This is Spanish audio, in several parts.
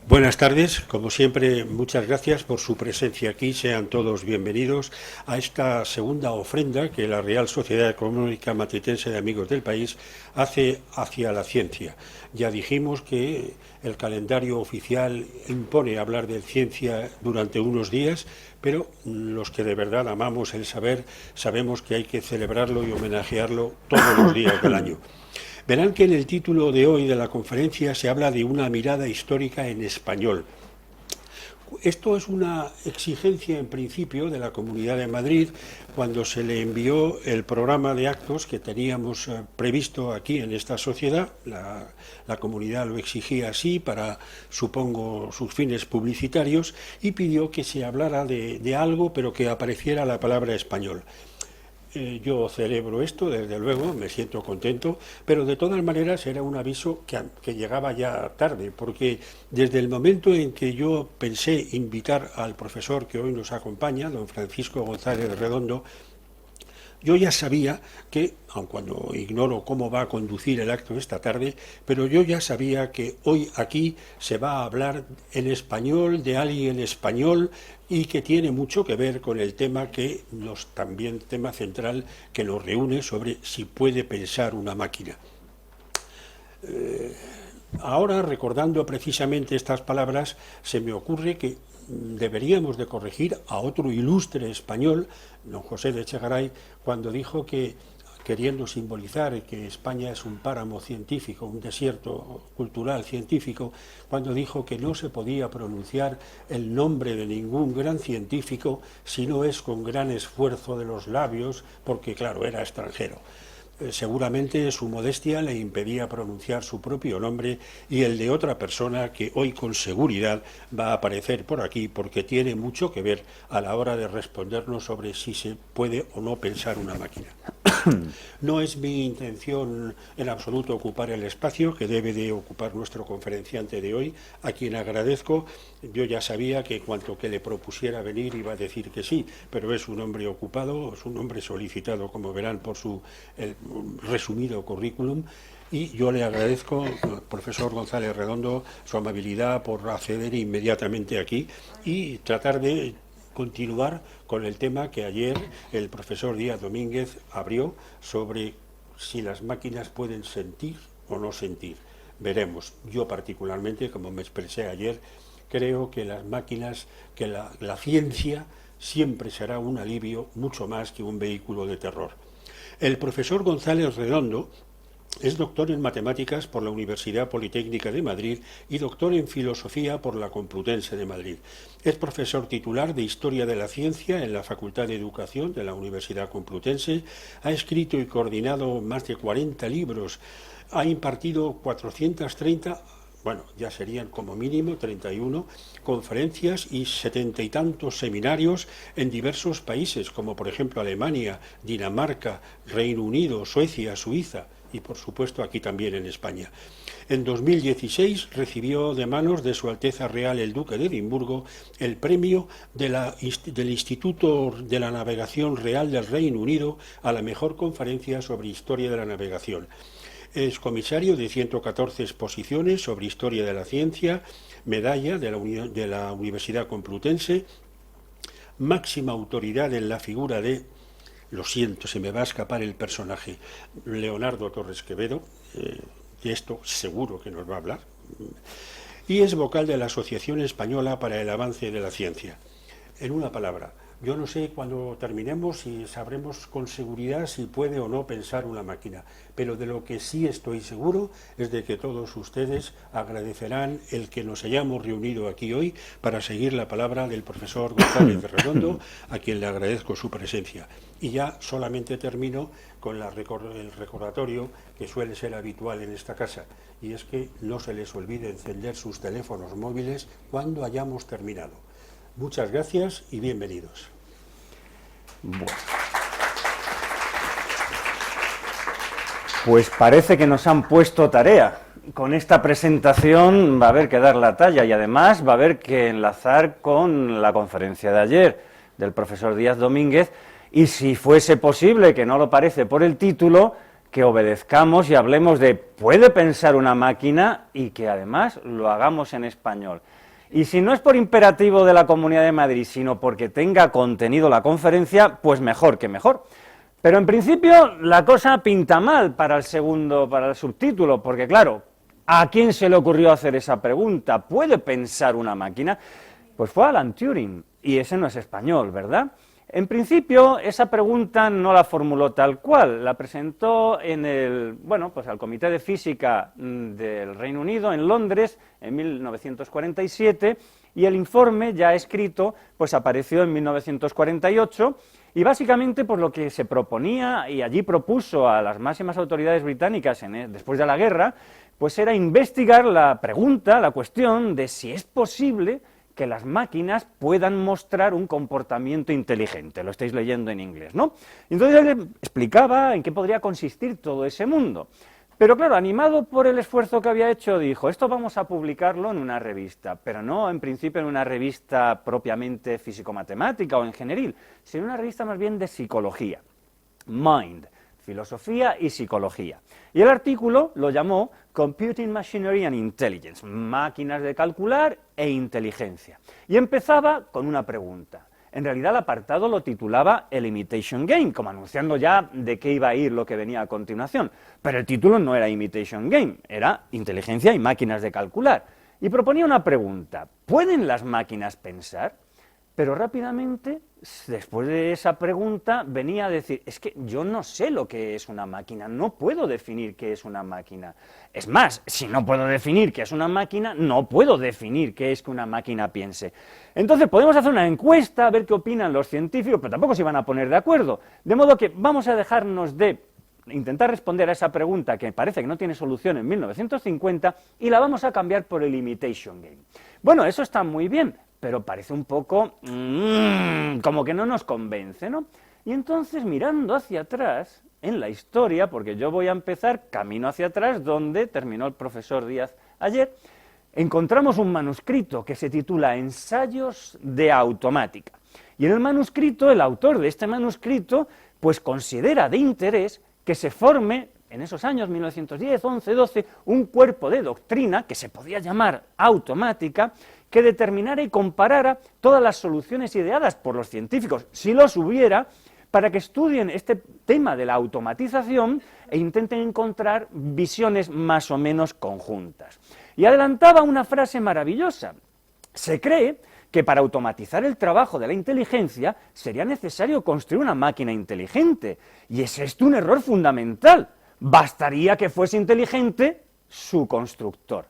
Buenas tardes, como siempre, muchas gracias por su presencia aquí. Sean todos bienvenidos a esta segunda ofrenda que la Real Sociedad Económica Matritense de Amigos del País hace hacia la ciencia. Ya dijimos que el calendario oficial impone hablar de ciencia durante unos días, pero los que de verdad amamos el saber sabemos que hay que celebrarlo y homenajearlo todos los días del año. Verán que en el título de hoy de la conferencia se habla de una mirada histórica en español. Esto es una exigencia en principio de la Comunidad de Madrid cuando se le envió el programa de actos que teníamos previsto aquí en esta sociedad. La comunidad lo exigía así para, supongo, sus fines publicitarios y pidió que se hablara de algo pero que apareciera la palabra español. Yo celebro esto, desde luego, me siento contento, pero de todas maneras era un aviso que llegaba ya tarde, porque desde el momento en que yo pensé invitar al profesor que hoy nos acompaña, don Francisco González Redondo, yo ya sabía que, aun cuando ignoro cómo va a conducir el acto esta tarde, pero yo ya sabía que hoy aquí se va a hablar en español, de alguien español, y que tiene mucho que ver con el tema también tema central que nos reúne sobre si puede pensar una máquina. Ahora, recordando precisamente estas palabras, se me ocurre que deberíamos de corregir a otro ilustre español, don José de Echegaray, cuando dijo que, queriendo simbolizar que España es un páramo científico, un desierto cultural científico, cuando dijo que no se podía pronunciar el nombre de ningún gran científico si no es con gran esfuerzo de los labios, porque claro, era extranjero. Seguramente su modestia le impedía pronunciar su propio nombre y el de otra persona que hoy con seguridad va a aparecer por aquí porque tiene mucho que ver a la hora de respondernos sobre si se puede o no pensar una máquina. No es mi intención en absoluto ocupar el espacio que debe de ocupar nuestro conferenciante de hoy, a quien agradezco. Yo ya sabía que cuanto que le propusiera venir iba a decir que sí, pero es un hombre ocupado, es un hombre solicitado, como verán por su resumido currículum, y yo le agradezco, profesor González Redondo, su amabilidad por acceder inmediatamente aquí y tratar de continuar con el tema que ayer el profesor Díaz Domínguez abrió sobre si las máquinas pueden sentir o no sentir. Veremos. Yo particularmente, como me expresé ayer, creo que las máquinas, que la ciencia siempre será un alivio mucho más que un vehículo de terror. El profesor González Redondo es doctor en Matemáticas por la Universidad Politécnica de Madrid y doctor en Filosofía por la Complutense de Madrid. Es profesor titular de Historia de la Ciencia en la Facultad de Educación de la Universidad Complutense. Ha escrito y coordinado más de 40 libros. Ha impartido 430, bueno, ya serían como mínimo 31 conferencias y 70 y tantos seminarios en diversos países, como por ejemplo Alemania, Dinamarca, Reino Unido, Suecia, Suiza y por supuesto aquí también en España. En 2016 recibió de manos de Su Alteza Real el Duque de Edimburgo el premio del Instituto de la Navegación Real del Reino Unido a la mejor conferencia sobre historia de la navegación. Es comisario de 114 exposiciones sobre historia de la ciencia, medalla de la Universidad Complutense, máxima autoridad en la figura de, lo siento, se me va a escapar el personaje, Leonardo Torres Quevedo, de esto seguro que nos va a hablar, y es vocal de la Asociación Española para el Avance de la Ciencia. En una palabra, yo no sé cuando terminemos si sabremos con seguridad si puede o no pensar una máquina, pero de lo que sí estoy seguro es de que todos ustedes agradecerán el que nos hayamos reunido aquí hoy para seguir la palabra del profesor González de Redondo, a quien le agradezco su presencia. Y ya solamente termino con el recordatorio que suele ser habitual en esta casa, y es que no se les olvide encender sus teléfonos móviles cuando hayamos terminado. Muchas gracias y bienvenidos. Bueno. Pues parece que nos han puesto tarea. Con esta presentación va a haber que dar la talla y además va a haber que enlazar con la conferencia de ayer del profesor Díaz Domínguez y si fuese posible, que no lo parece por el título, que obedezcamos y hablemos de ¿puede pensar una máquina? Y que además lo hagamos en español. Y si no es por imperativo de la Comunidad de Madrid, sino porque tenga contenido la conferencia, pues mejor que mejor. Pero en principio la cosa pinta mal para el subtítulo, porque claro, ¿a quién se le ocurrió hacer esa pregunta? ¿Puede pensar una máquina? Pues fue Alan Turing, y ese no es español, ¿verdad? En principio, esa pregunta no la formuló tal cual, la presentó al Comité de Física del Reino Unido, en Londres, en 1947, y el informe, ya escrito, pues apareció en 1948, y básicamente pues lo que se proponía, y allí propuso a las máximas autoridades británicas después de la guerra, pues era investigar la cuestión de si es posible que las máquinas puedan mostrar un comportamiento inteligente, lo estáis leyendo en inglés, ¿no? Y entonces él explicaba en qué podría consistir todo ese mundo. Pero claro, animado por el esfuerzo que había hecho, dijo, esto vamos a publicarlo en una revista, pero no en principio en una revista propiamente físico-matemática o ingenieril, sino en una revista más bien de psicología, Mind, filosofía y psicología. Y el artículo lo llamó Computing Machinery and Intelligence, máquinas de calcular e inteligencia. Y empezaba con una pregunta. En realidad el apartado lo titulaba El Imitation Game, como anunciando ya de qué iba a ir lo que venía a continuación. Pero el título no era Imitation Game, era Inteligencia y máquinas de calcular. Y proponía una pregunta, ¿pueden las máquinas pensar? Pero rápidamente, después de esa pregunta, venía a decir, es que yo no sé lo que es una máquina, no puedo definir qué es una máquina. Es más, si no puedo definir qué es una máquina, no puedo definir qué es que una máquina piense. Entonces podemos hacer una encuesta, a ver qué opinan los científicos, pero tampoco se van a poner de acuerdo. De modo que vamos a dejarnos de intentar responder a esa pregunta que parece que no tiene solución en 1950 y la vamos a cambiar por el Imitation Game. Bueno, eso está muy bien, pero parece un poco como que no nos convence, ¿no? Y entonces, mirando hacia atrás, en la historia, porque yo voy a empezar camino hacia atrás, donde terminó el profesor Díaz ayer, encontramos un manuscrito que se titula Ensayos de Automática. Y en el manuscrito, el autor de este manuscrito, pues considera de interés que se forme, en esos años, 1910, 11, 12, un cuerpo de doctrina, que se podía llamar automática, que determinara y comparara todas las soluciones ideadas por los científicos, si los hubiera, para que estudien este tema de la automatización e intenten encontrar visiones más o menos conjuntas. Y adelantaba una frase maravillosa. Se cree que para automatizar el trabajo de la inteligencia sería necesario construir una máquina inteligente, y es esto un error fundamental. Bastaría que fuese inteligente su constructor.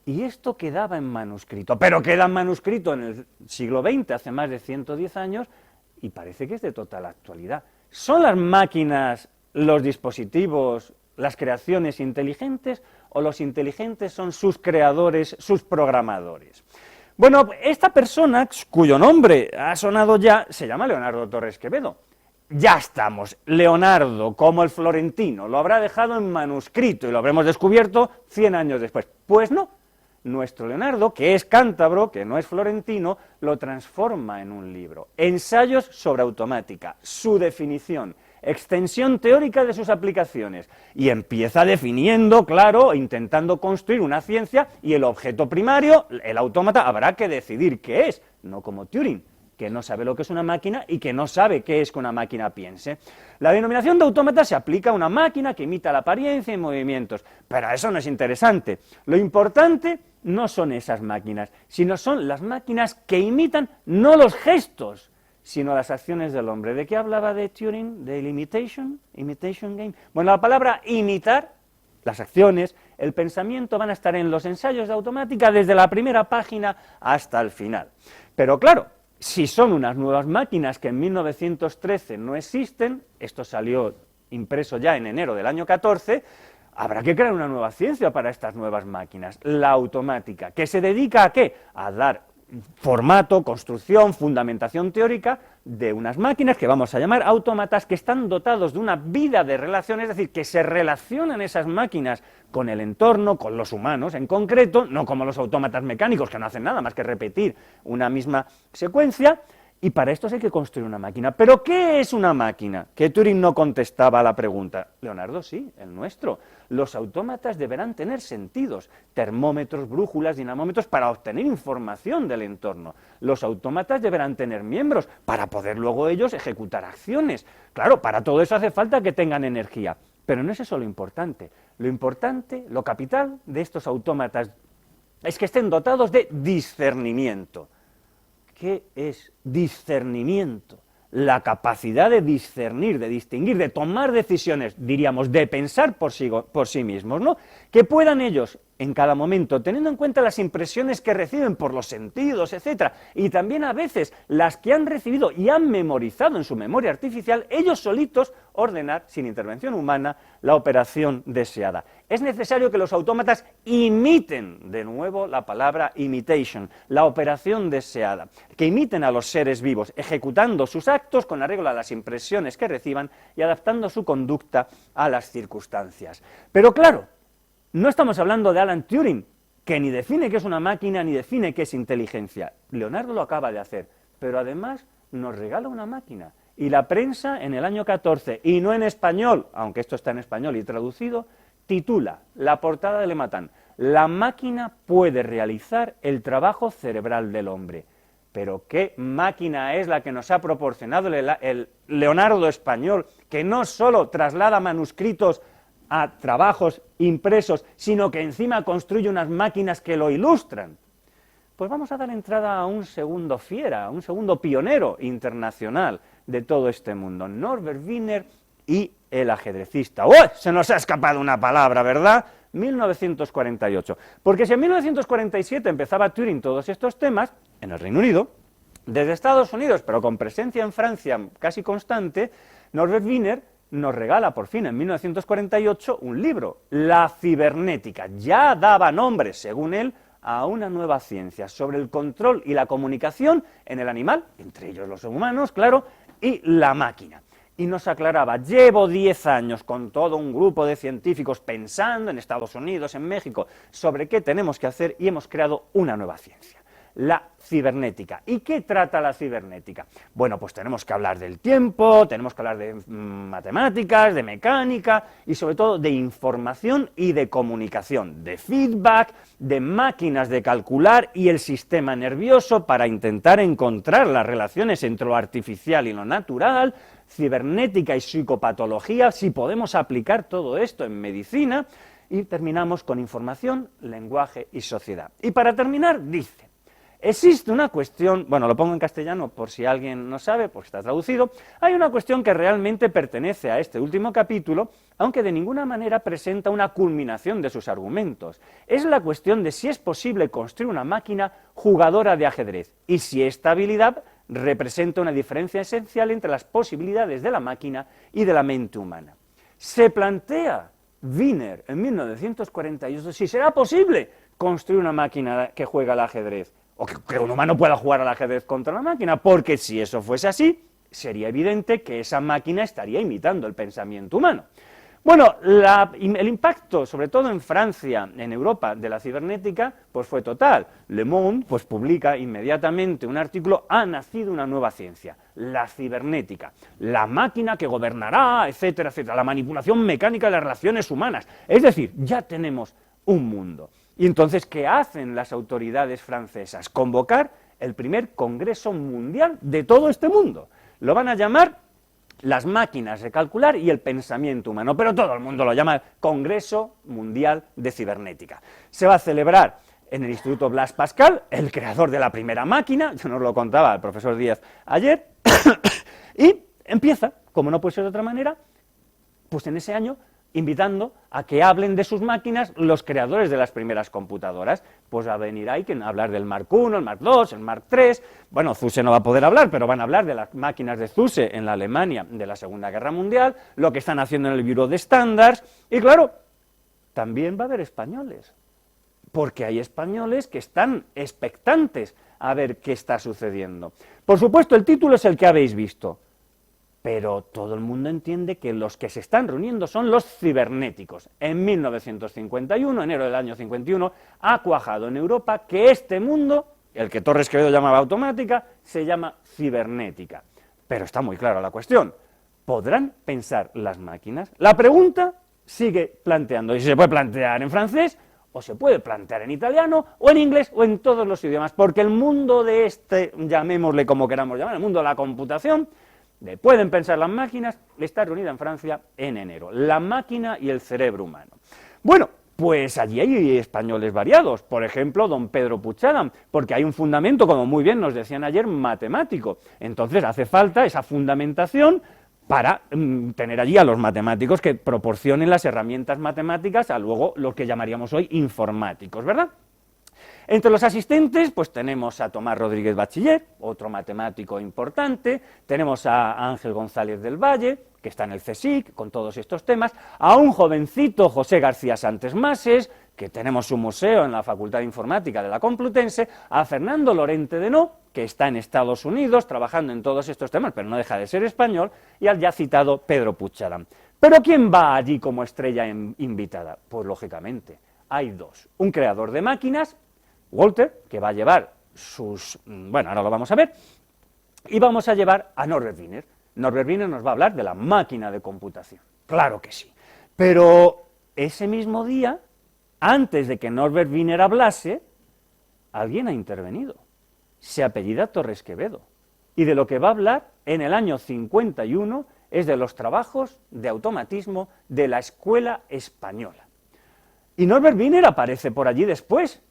Y esto quedaba en manuscrito, pero queda en manuscrito en el siglo XX, hace más de 110 años, y parece que es de total actualidad. ¿Son las máquinas, los dispositivos, las creaciones inteligentes, o los inteligentes son sus creadores, sus programadores? Bueno, esta persona, cuyo nombre ha sonado ya, se llama Leonardo Torres Quevedo. Ya estamos, Leonardo, como el florentino, lo habrá dejado en manuscrito y lo habremos descubierto 100 años después. Pues no. Nuestro Leonardo, que es cántabro, que no es florentino, lo transforma en un libro. Ensayos sobre automática, su definición, extensión teórica de sus aplicaciones. Y empieza definiendo, claro, intentando construir una ciencia, y el objeto primario, el autómata, habrá que decidir qué es, no como Turing, que no sabe lo que es una máquina y que no sabe qué es que una máquina piense. La denominación de autómata se aplica a una máquina que imita la apariencia y movimientos, pero eso no es interesante. Lo importante no son esas máquinas, sino son las máquinas que imitan no los gestos, sino las acciones del hombre. ¿De qué hablaba de Turing? ¿Del imitation game? Bueno, la palabra imitar, las acciones, el pensamiento van a estar en los ensayos de automática desde la primera página hasta el final. Pero claro, si son unas nuevas máquinas que en 1913 no existen, esto salió impreso ya en enero del año 14, habrá que crear una nueva ciencia para estas nuevas máquinas, la automática, que se dedica ¿a qué? A dar formato, construcción, fundamentación teórica de unas máquinas que vamos a llamar autómatas, que están dotados de una vida de relación, es decir, que se relacionan esas máquinas con el entorno, con los humanos en concreto, no como los autómatas mecánicos que no hacen nada más que repetir una misma secuencia, Y para esto hay que construir una máquina. ¿Pero qué es una máquina? Que Turing no contestaba a la pregunta. Leonardo, sí, el nuestro. Los autómatas deberán tener sentidos, termómetros, brújulas, dinamómetros, para obtener información del entorno. Los autómatas deberán tener miembros para poder luego ellos ejecutar acciones. Claro, para todo eso hace falta que tengan energía. Pero no es eso lo importante. Lo importante, lo capital de estos autómatas es que estén dotados de discernimiento. ¿Qué es discernimiento? La capacidad de discernir, de distinguir, de tomar decisiones, diríamos, de pensar por sí mismos, ¿no? Que puedan ellos, en cada momento, teniendo en cuenta las impresiones que reciben por los sentidos, etcétera, y también a veces las que han recibido y han memorizado en su memoria artificial, ellos solitos ordenar, sin intervención humana, la operación deseada. Es necesario que los autómatas imiten, de nuevo la palabra imitation, la operación deseada, que imiten a los seres vivos, ejecutando sus actos con arreglo a las impresiones que reciban y adaptando su conducta a las circunstancias. Pero claro, no estamos hablando de Alan Turing, que ni define qué es una máquina, ni define qué es inteligencia. Leonardo lo acaba de hacer, pero además nos regala una máquina. Y la prensa en el año 14, y no en español, aunque esto está en español y traducido, titula la portada de Le Matin: la máquina puede realizar el trabajo cerebral del hombre. Pero ¿qué máquina es la que nos ha proporcionado el Leonardo español, que no solo traslada manuscritos a trabajos impresos, sino que encima construye unas máquinas que lo ilustran? Pues vamos a dar entrada a un segundo fiera, a un segundo pionero internacional de todo este mundo, Norbert Wiener y el ajedrecista. ¡Oh! Se nos ha escapado una palabra, ¿verdad? 1948. Porque si en 1947 empezaba Turing todos estos temas, en el Reino Unido, desde Estados Unidos, pero con presencia en Francia casi constante, Norbert Wiener nos regala por fin en 1948 un libro, La cibernética. Ya daba nombre, según él, a una nueva ciencia sobre el control y la comunicación en el animal, entre ellos los humanos, claro, y la máquina. Y nos aclaraba: llevo 10 años con todo un grupo de científicos pensando en Estados Unidos, en México, sobre qué tenemos que hacer, y hemos creado una nueva ciencia, la cibernética. ¿Y qué trata la cibernética? Bueno, pues tenemos que hablar del tiempo, tenemos que hablar de matemáticas, de mecánica y sobre todo de información y de comunicación, de feedback, de máquinas de calcular y el sistema nervioso para intentar encontrar las relaciones entre lo artificial y lo natural, cibernética y psicopatología, si podemos aplicar todo esto en medicina, y terminamos con información, lenguaje y sociedad. Y para terminar, dice: existe una cuestión, bueno, lo pongo en castellano por si alguien no sabe, porque está traducido, hay una cuestión que realmente pertenece a este último capítulo, aunque de ninguna manera presenta una culminación de sus argumentos. Es la cuestión de si es posible construir una máquina jugadora de ajedrez, y si esta habilidad representa una diferencia esencial entre las posibilidades de la máquina y de la mente humana. Se plantea Wiener en 1948 si será posible construir una máquina que juega al ajedrez, o que un humano pueda jugar al ajedrez contra una máquina, porque si eso fuese así, sería evidente que esa máquina estaría imitando el pensamiento humano. Bueno, el impacto, sobre todo en Francia, en Europa, de la cibernética, pues fue total. Le Monde pues publica inmediatamente un artículo: ha nacido una nueva ciencia, la cibernética, la máquina que gobernará, etcétera, etcétera, la manipulación mecánica de las relaciones humanas. Es decir, ya tenemos un mundo. Y entonces, ¿qué hacen las autoridades francesas? Convocar el primer Congreso Mundial de todo este mundo. Lo van a llamar las máquinas de calcular y el pensamiento humano, pero todo el mundo lo llama Congreso Mundial de Cibernética. Se va a celebrar en el Instituto Blaise Pascal, el creador de la primera máquina, yo nos lo contaba el profesor Díaz ayer, y empieza, como no puede ser de otra manera, pues en ese año, invitando a que hablen de sus máquinas los creadores de las primeras computadoras. Pues va a venir ahí a hablar del Mark I, el Mark II, el Mark III, bueno, Zuse no va a poder hablar, pero van a hablar de las máquinas de Zuse en la Alemania de la Segunda Guerra Mundial, lo que están haciendo en el Bureau de Standards, y claro, también va a haber españoles, porque hay españoles que están expectantes a ver qué está sucediendo. Por supuesto, el título es el que habéis visto, pero todo el mundo entiende que los que se están reuniendo son los cibernéticos. En 1951, enero del año 51, ha cuajado en Europa que este mundo el que Torres Quevedo llamaba automática, se llama cibernética. Pero está muy clara la cuestión. ¿Podrán pensar las máquinas? La pregunta sigue planteando, y se puede plantear en francés, o se puede plantear en italiano, o en inglés, o en todos los idiomas, porque el mundo de llamémosle como queramos llamar, el mundo de la computación, de pueden pensar las máquinas, está reunida en Francia en enero. La máquina y el cerebro humano. Bueno, pues allí hay españoles variados, por ejemplo, don Pedro Puchadam, porque hay un fundamento, como muy bien nos decían ayer, matemático. Entonces hace falta esa fundamentación para tener allí a los matemáticos que proporcionen las herramientas matemáticas a luego lo que llamaríamos hoy informáticos, ¿verdad? Entre los asistentes, pues tenemos a Tomás Rodríguez Bachiller, otro matemático importante, tenemos a Ángel González del Valle, que está en el CSIC, con todos estos temas, a un jovencito, José García Santes Mases, que tenemos su museo en la Facultad de Informática de la Complutense, a Fernando Lorente de No, que está en Estados Unidos trabajando en todos estos temas, pero no deja de ser español, y al ya citado Pedro Puchadam. ¿Pero quién va allí como estrella invitada? Pues lógicamente, hay dos, un creador de máquinas, Walter, que va a llevar sus... bueno, ahora lo vamos a ver, y vamos a llevar a Norbert Wiener. Norbert Wiener nos va a hablar de la máquina de computación, claro que sí, pero ese mismo día, antes de que Norbert Wiener hablase, alguien ha intervenido, se apellida Torres Quevedo, y de lo que va a hablar en el año 51 es de los trabajos de automatismo de la Escuela Española. Y Norbert Wiener aparece por allí después,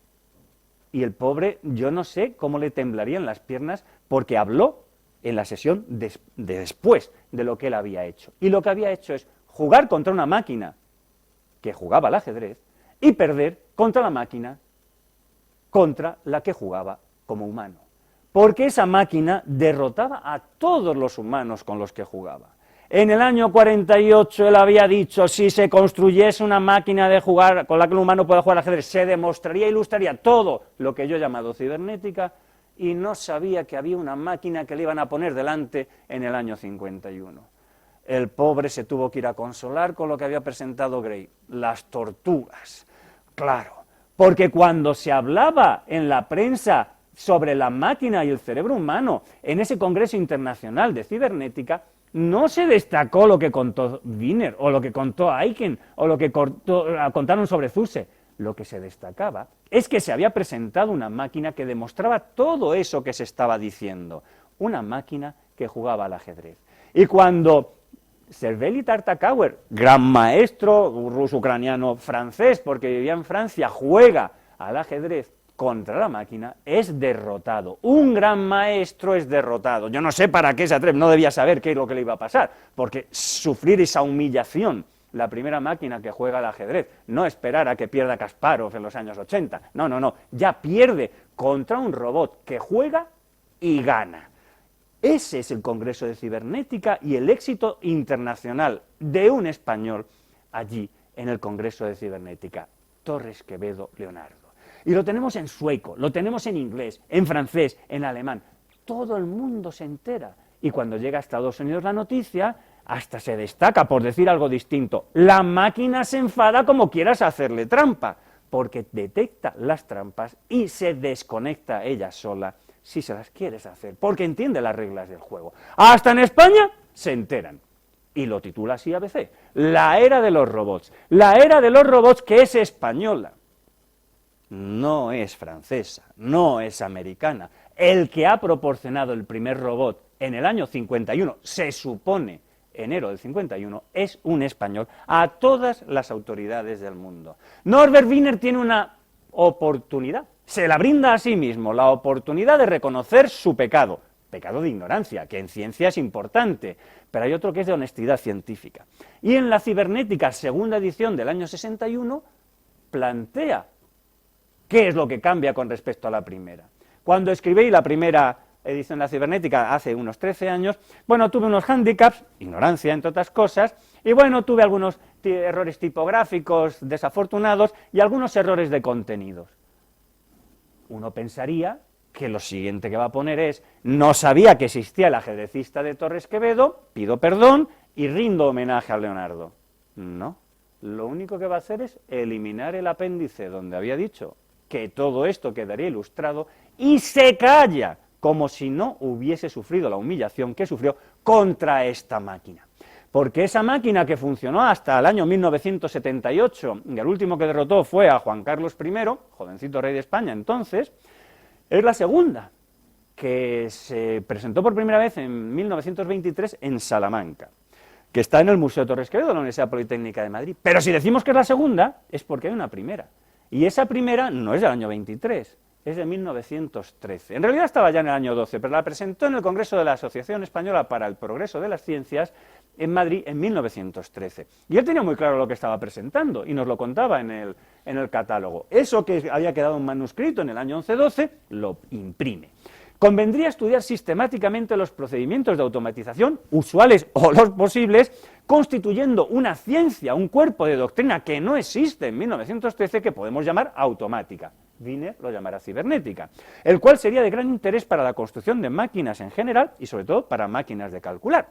y el pobre, yo no sé cómo le temblarían las piernas, porque habló en la sesión después de lo que él había hecho. Y lo que había hecho es jugar contra una máquina que jugaba al ajedrez y perder contra la máquina contra la que jugaba como humano. Porque esa máquina derrotaba a todos los humanos con los que jugaba. En el año 48 él había dicho, si se construyese una máquina de jugar con la que el humano pueda jugar al ajedrez, se demostraría e ilustraría todo lo que yo he llamado cibernética, y no sabía que había una máquina que le iban a poner delante en el año 51. El pobre se tuvo que ir a consolar con lo que había presentado Gray, las tortugas. Claro, porque cuando se hablaba en la prensa sobre la máquina y el cerebro humano en ese Congreso Internacional de Cibernética, no se destacó lo que contó Wiener, o lo que contó Aiken, o lo que contaron sobre Zuse. Lo que se destacaba es que se había presentado una máquina que demostraba todo eso que se estaba diciendo, una máquina que jugaba al ajedrez. Y cuando Cervelli Tartakower, gran maestro ruso, ucraniano, francés, porque vivía en Francia, juega al ajedrez contra la máquina, es derrotado. Un gran maestro es derrotado. Yo no sé para qué se atreve, no debía saber qué es lo que le iba a pasar, porque sufrir esa humillación, la primera máquina que juega al ajedrez, no esperar a que pierda Kasparov en los años 80, no, ya pierde contra un robot que juega y gana. Ese es el Congreso de Cibernética y el éxito internacional de un español allí en el Congreso de Cibernética, Torres Quevedo Leonardo. Y lo tenemos en sueco, lo tenemos en inglés, en francés, en alemán. Todo el mundo se entera. Y cuando llega a Estados Unidos la noticia, hasta se destaca por decir algo distinto. La máquina se enfada como quieras hacerle trampa, porque detecta las trampas y se desconecta ella sola si se las quieres hacer, porque entiende las reglas del juego. Hasta en España se enteran. Y lo titula así ABC, la era de los robots. La era de los robots, que es española. No es francesa, no es americana. El que ha proporcionado el primer robot en el año 51, se supone enero del 51, es un español a todas las autoridades del mundo. Norbert Wiener tiene una oportunidad, se la brinda a sí mismo, la oportunidad de reconocer su pecado, pecado de ignorancia, que en ciencia es importante, pero hay otro que es de honestidad científica. Y en la cibernética, segunda edición del año 61, plantea qué es lo que cambia con respecto a la primera. Cuando escribí la primera edición de la cibernética hace unos 13 años, bueno, tuve unos hándicaps, ignorancia entre otras cosas, y bueno, tuve algunos errores tipográficos desafortunados y algunos errores de contenidos. Uno pensaría que lo siguiente que va a poner es, no sabía que existía el ajedrecista de Torres Quevedo, pido perdón y rindo homenaje a Leonardo. No, lo único que va a hacer es eliminar el apéndice donde había dicho que todo esto quedaría ilustrado, y se calla, como si no hubiese sufrido la humillación que sufrió contra esta máquina. Porque esa máquina que funcionó hasta el año 1978, y el último que derrotó fue a Juan Carlos I, jovencito rey de España entonces, es la segunda, que se presentó por primera vez en 1923 en Salamanca, que está en el Museo Torres Quevedo de la Universidad Politécnica de Madrid. Pero si decimos que es la segunda, es porque hay una primera. Y esa primera no es del año 23, es de 1913. En realidad estaba ya en el año 12, pero la presentó en el Congreso de la Asociación Española para el Progreso de las Ciencias en Madrid en 1913. Y él tenía muy claro lo que estaba presentando y nos lo contaba en el catálogo. Eso que había quedado en manuscrito en el año 11-12, lo imprime. Convendría estudiar sistemáticamente los procedimientos de automatización, usuales o los posibles, constituyendo una ciencia, un cuerpo de doctrina que no existe en 1913, que podemos llamar automática. Wiener lo llamará cibernética, el cual sería de gran interés para la construcción de máquinas en general y sobre todo para máquinas de calcular.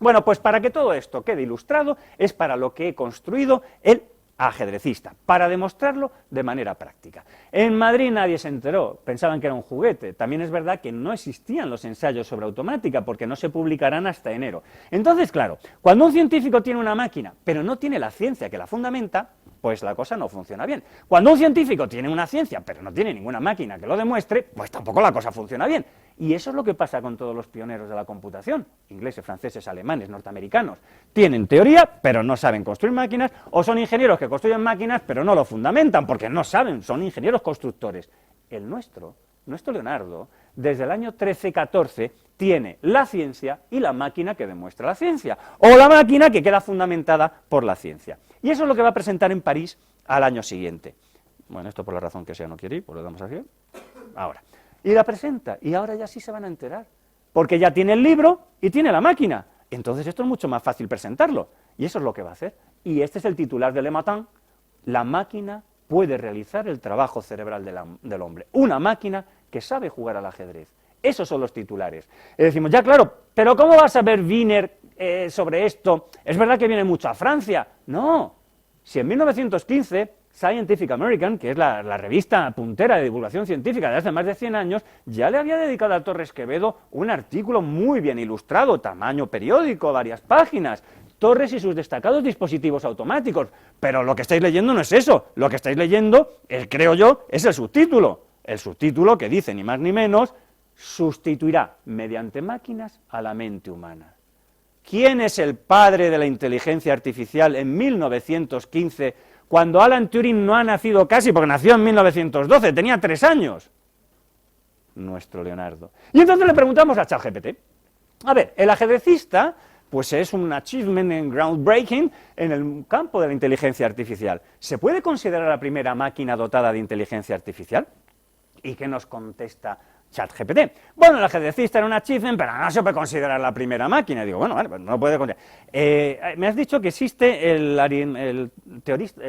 Bueno, pues para que todo esto quede ilustrado es para lo que he construido el ajedrecista, para demostrarlo de manera práctica. En Madrid nadie se enteró, pensaban que era un juguete. También es verdad que no existían los ensayos sobre automática porque no se publicarán hasta enero. Entonces, claro, cuando un científico tiene una máquina, pero no tiene la ciencia que la fundamenta, pues la cosa no funciona bien. Cuando un científico tiene una ciencia, pero no tiene ninguna máquina que lo demuestre, pues tampoco la cosa funciona bien. Y eso es lo que pasa con todos los pioneros de la computación, ingleses, franceses, alemanes, norteamericanos. Tienen teoría, pero no saben construir máquinas, o son ingenieros que construyen máquinas, pero no lo fundamentan, porque no saben, son ingenieros constructores. El nuestro Leonardo, desde el año 13-14, tiene la ciencia y la máquina que demuestra la ciencia, o la máquina que queda fundamentada por la ciencia. Y eso es lo que va a presentar en París al año siguiente. Bueno, esto por la razón que sea no quiere ir, pues lo damos aquí. Ahora. Y la presenta, y ahora ya sí se van a enterar, porque ya tiene el libro y tiene la máquina. Entonces esto es mucho más fácil presentarlo, y eso es lo que va a hacer. Y este es el titular de Le Matin: la máquina puede realizar el trabajo cerebral del hombre. Una máquina que sabe jugar al ajedrez. Esos son los titulares. Y decimos, ya claro, pero ¿cómo va a saber Wiener sobre esto? ¿Es verdad que viene mucho a Francia? No, si en 1915... Scientific American, que es la revista puntera de divulgación científica de hace más de 100 años, ya le había dedicado a Torres Quevedo un artículo muy bien ilustrado, tamaño periódico, varias páginas, Torres y sus destacados dispositivos automáticos. Pero lo que estáis leyendo no es eso, lo que estáis leyendo, creo yo, es el subtítulo que dice ni más ni menos: sustituirá mediante máquinas a la mente humana. ¿Quién es el padre de la inteligencia artificial en 1915, cuando Alan Turing no ha nacido casi, porque nació en 1912, tenía 3 años? Nuestro Leonardo. Y entonces le preguntamos a ChatGPT. A ver, el ajedrecista, pues es un achievement en groundbreaking en el campo de la inteligencia artificial. ¿Se puede considerar la primera máquina dotada de inteligencia artificial? ¿Y qué nos contesta ChatGPT? Bueno, el ajedrecista era un achievement, pero no se puede considerar la primera máquina. Y digo, bueno, vale, pues no puede considerar. Me has dicho que existe el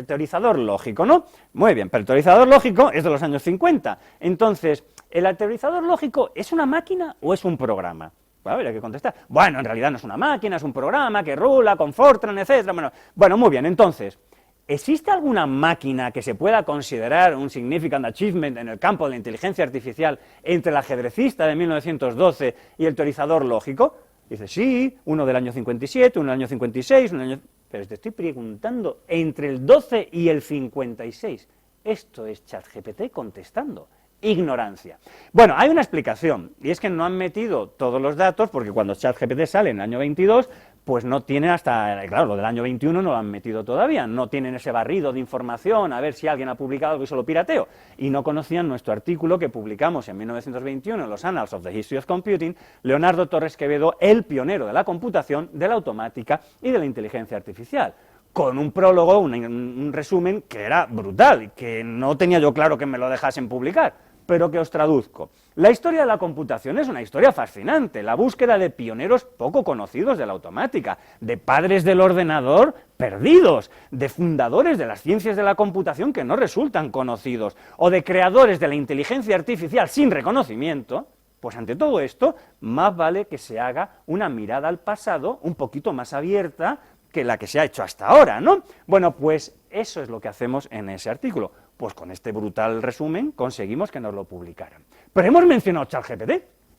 teorizador lógico, ¿no? Muy bien, pero el teorizador lógico es de los años 50. Entonces, ¿el teorizador lógico es una máquina o es un programa? Bueno, habría que contestar. Bueno, en realidad no es una máquina, es un programa que rula con Fortran, etcétera. Bueno, muy bien, entonces, ¿existe alguna máquina que se pueda considerar un significant achievement en el campo de la inteligencia artificial entre el ajedrecista de 1912 y el teorizador lógico? Dice, sí, uno del año 57, uno del año 56, uno del año... Pero te estoy preguntando, entre el 12 y el 56, esto es ChatGPT contestando. Ignorancia. Bueno, hay una explicación, y es que no han metido todos los datos, porque cuando ChatGPT sale en el año 22, pues no tiene hasta, claro, lo del año 21 no lo han metido todavía, no tienen ese barrido de información, a ver si alguien ha publicado algo y solo pirateo, y no conocían nuestro artículo que publicamos en 1921 en los Annals of the History of Computing, Leonardo Torres Quevedo, el pionero de la computación, de la automática y de la inteligencia artificial, con un prólogo, un resumen que era brutal, y que no tenía yo claro que me lo dejasen publicar, pero que os traduzco. La historia de la computación es una historia fascinante, la búsqueda de pioneros poco conocidos de la automática, de padres del ordenador perdidos, de fundadores de las ciencias de la computación que no resultan conocidos, o de creadores de la inteligencia artificial sin reconocimiento. Pues ante todo esto, más vale que se haga una mirada al pasado un poquito más abierta que la que se ha hecho hasta ahora, ¿no? Bueno, pues eso es lo que hacemos en ese artículo. pues con este brutal resumen conseguimos que nos lo publicaran. Pero hemos mencionado ChatGPT,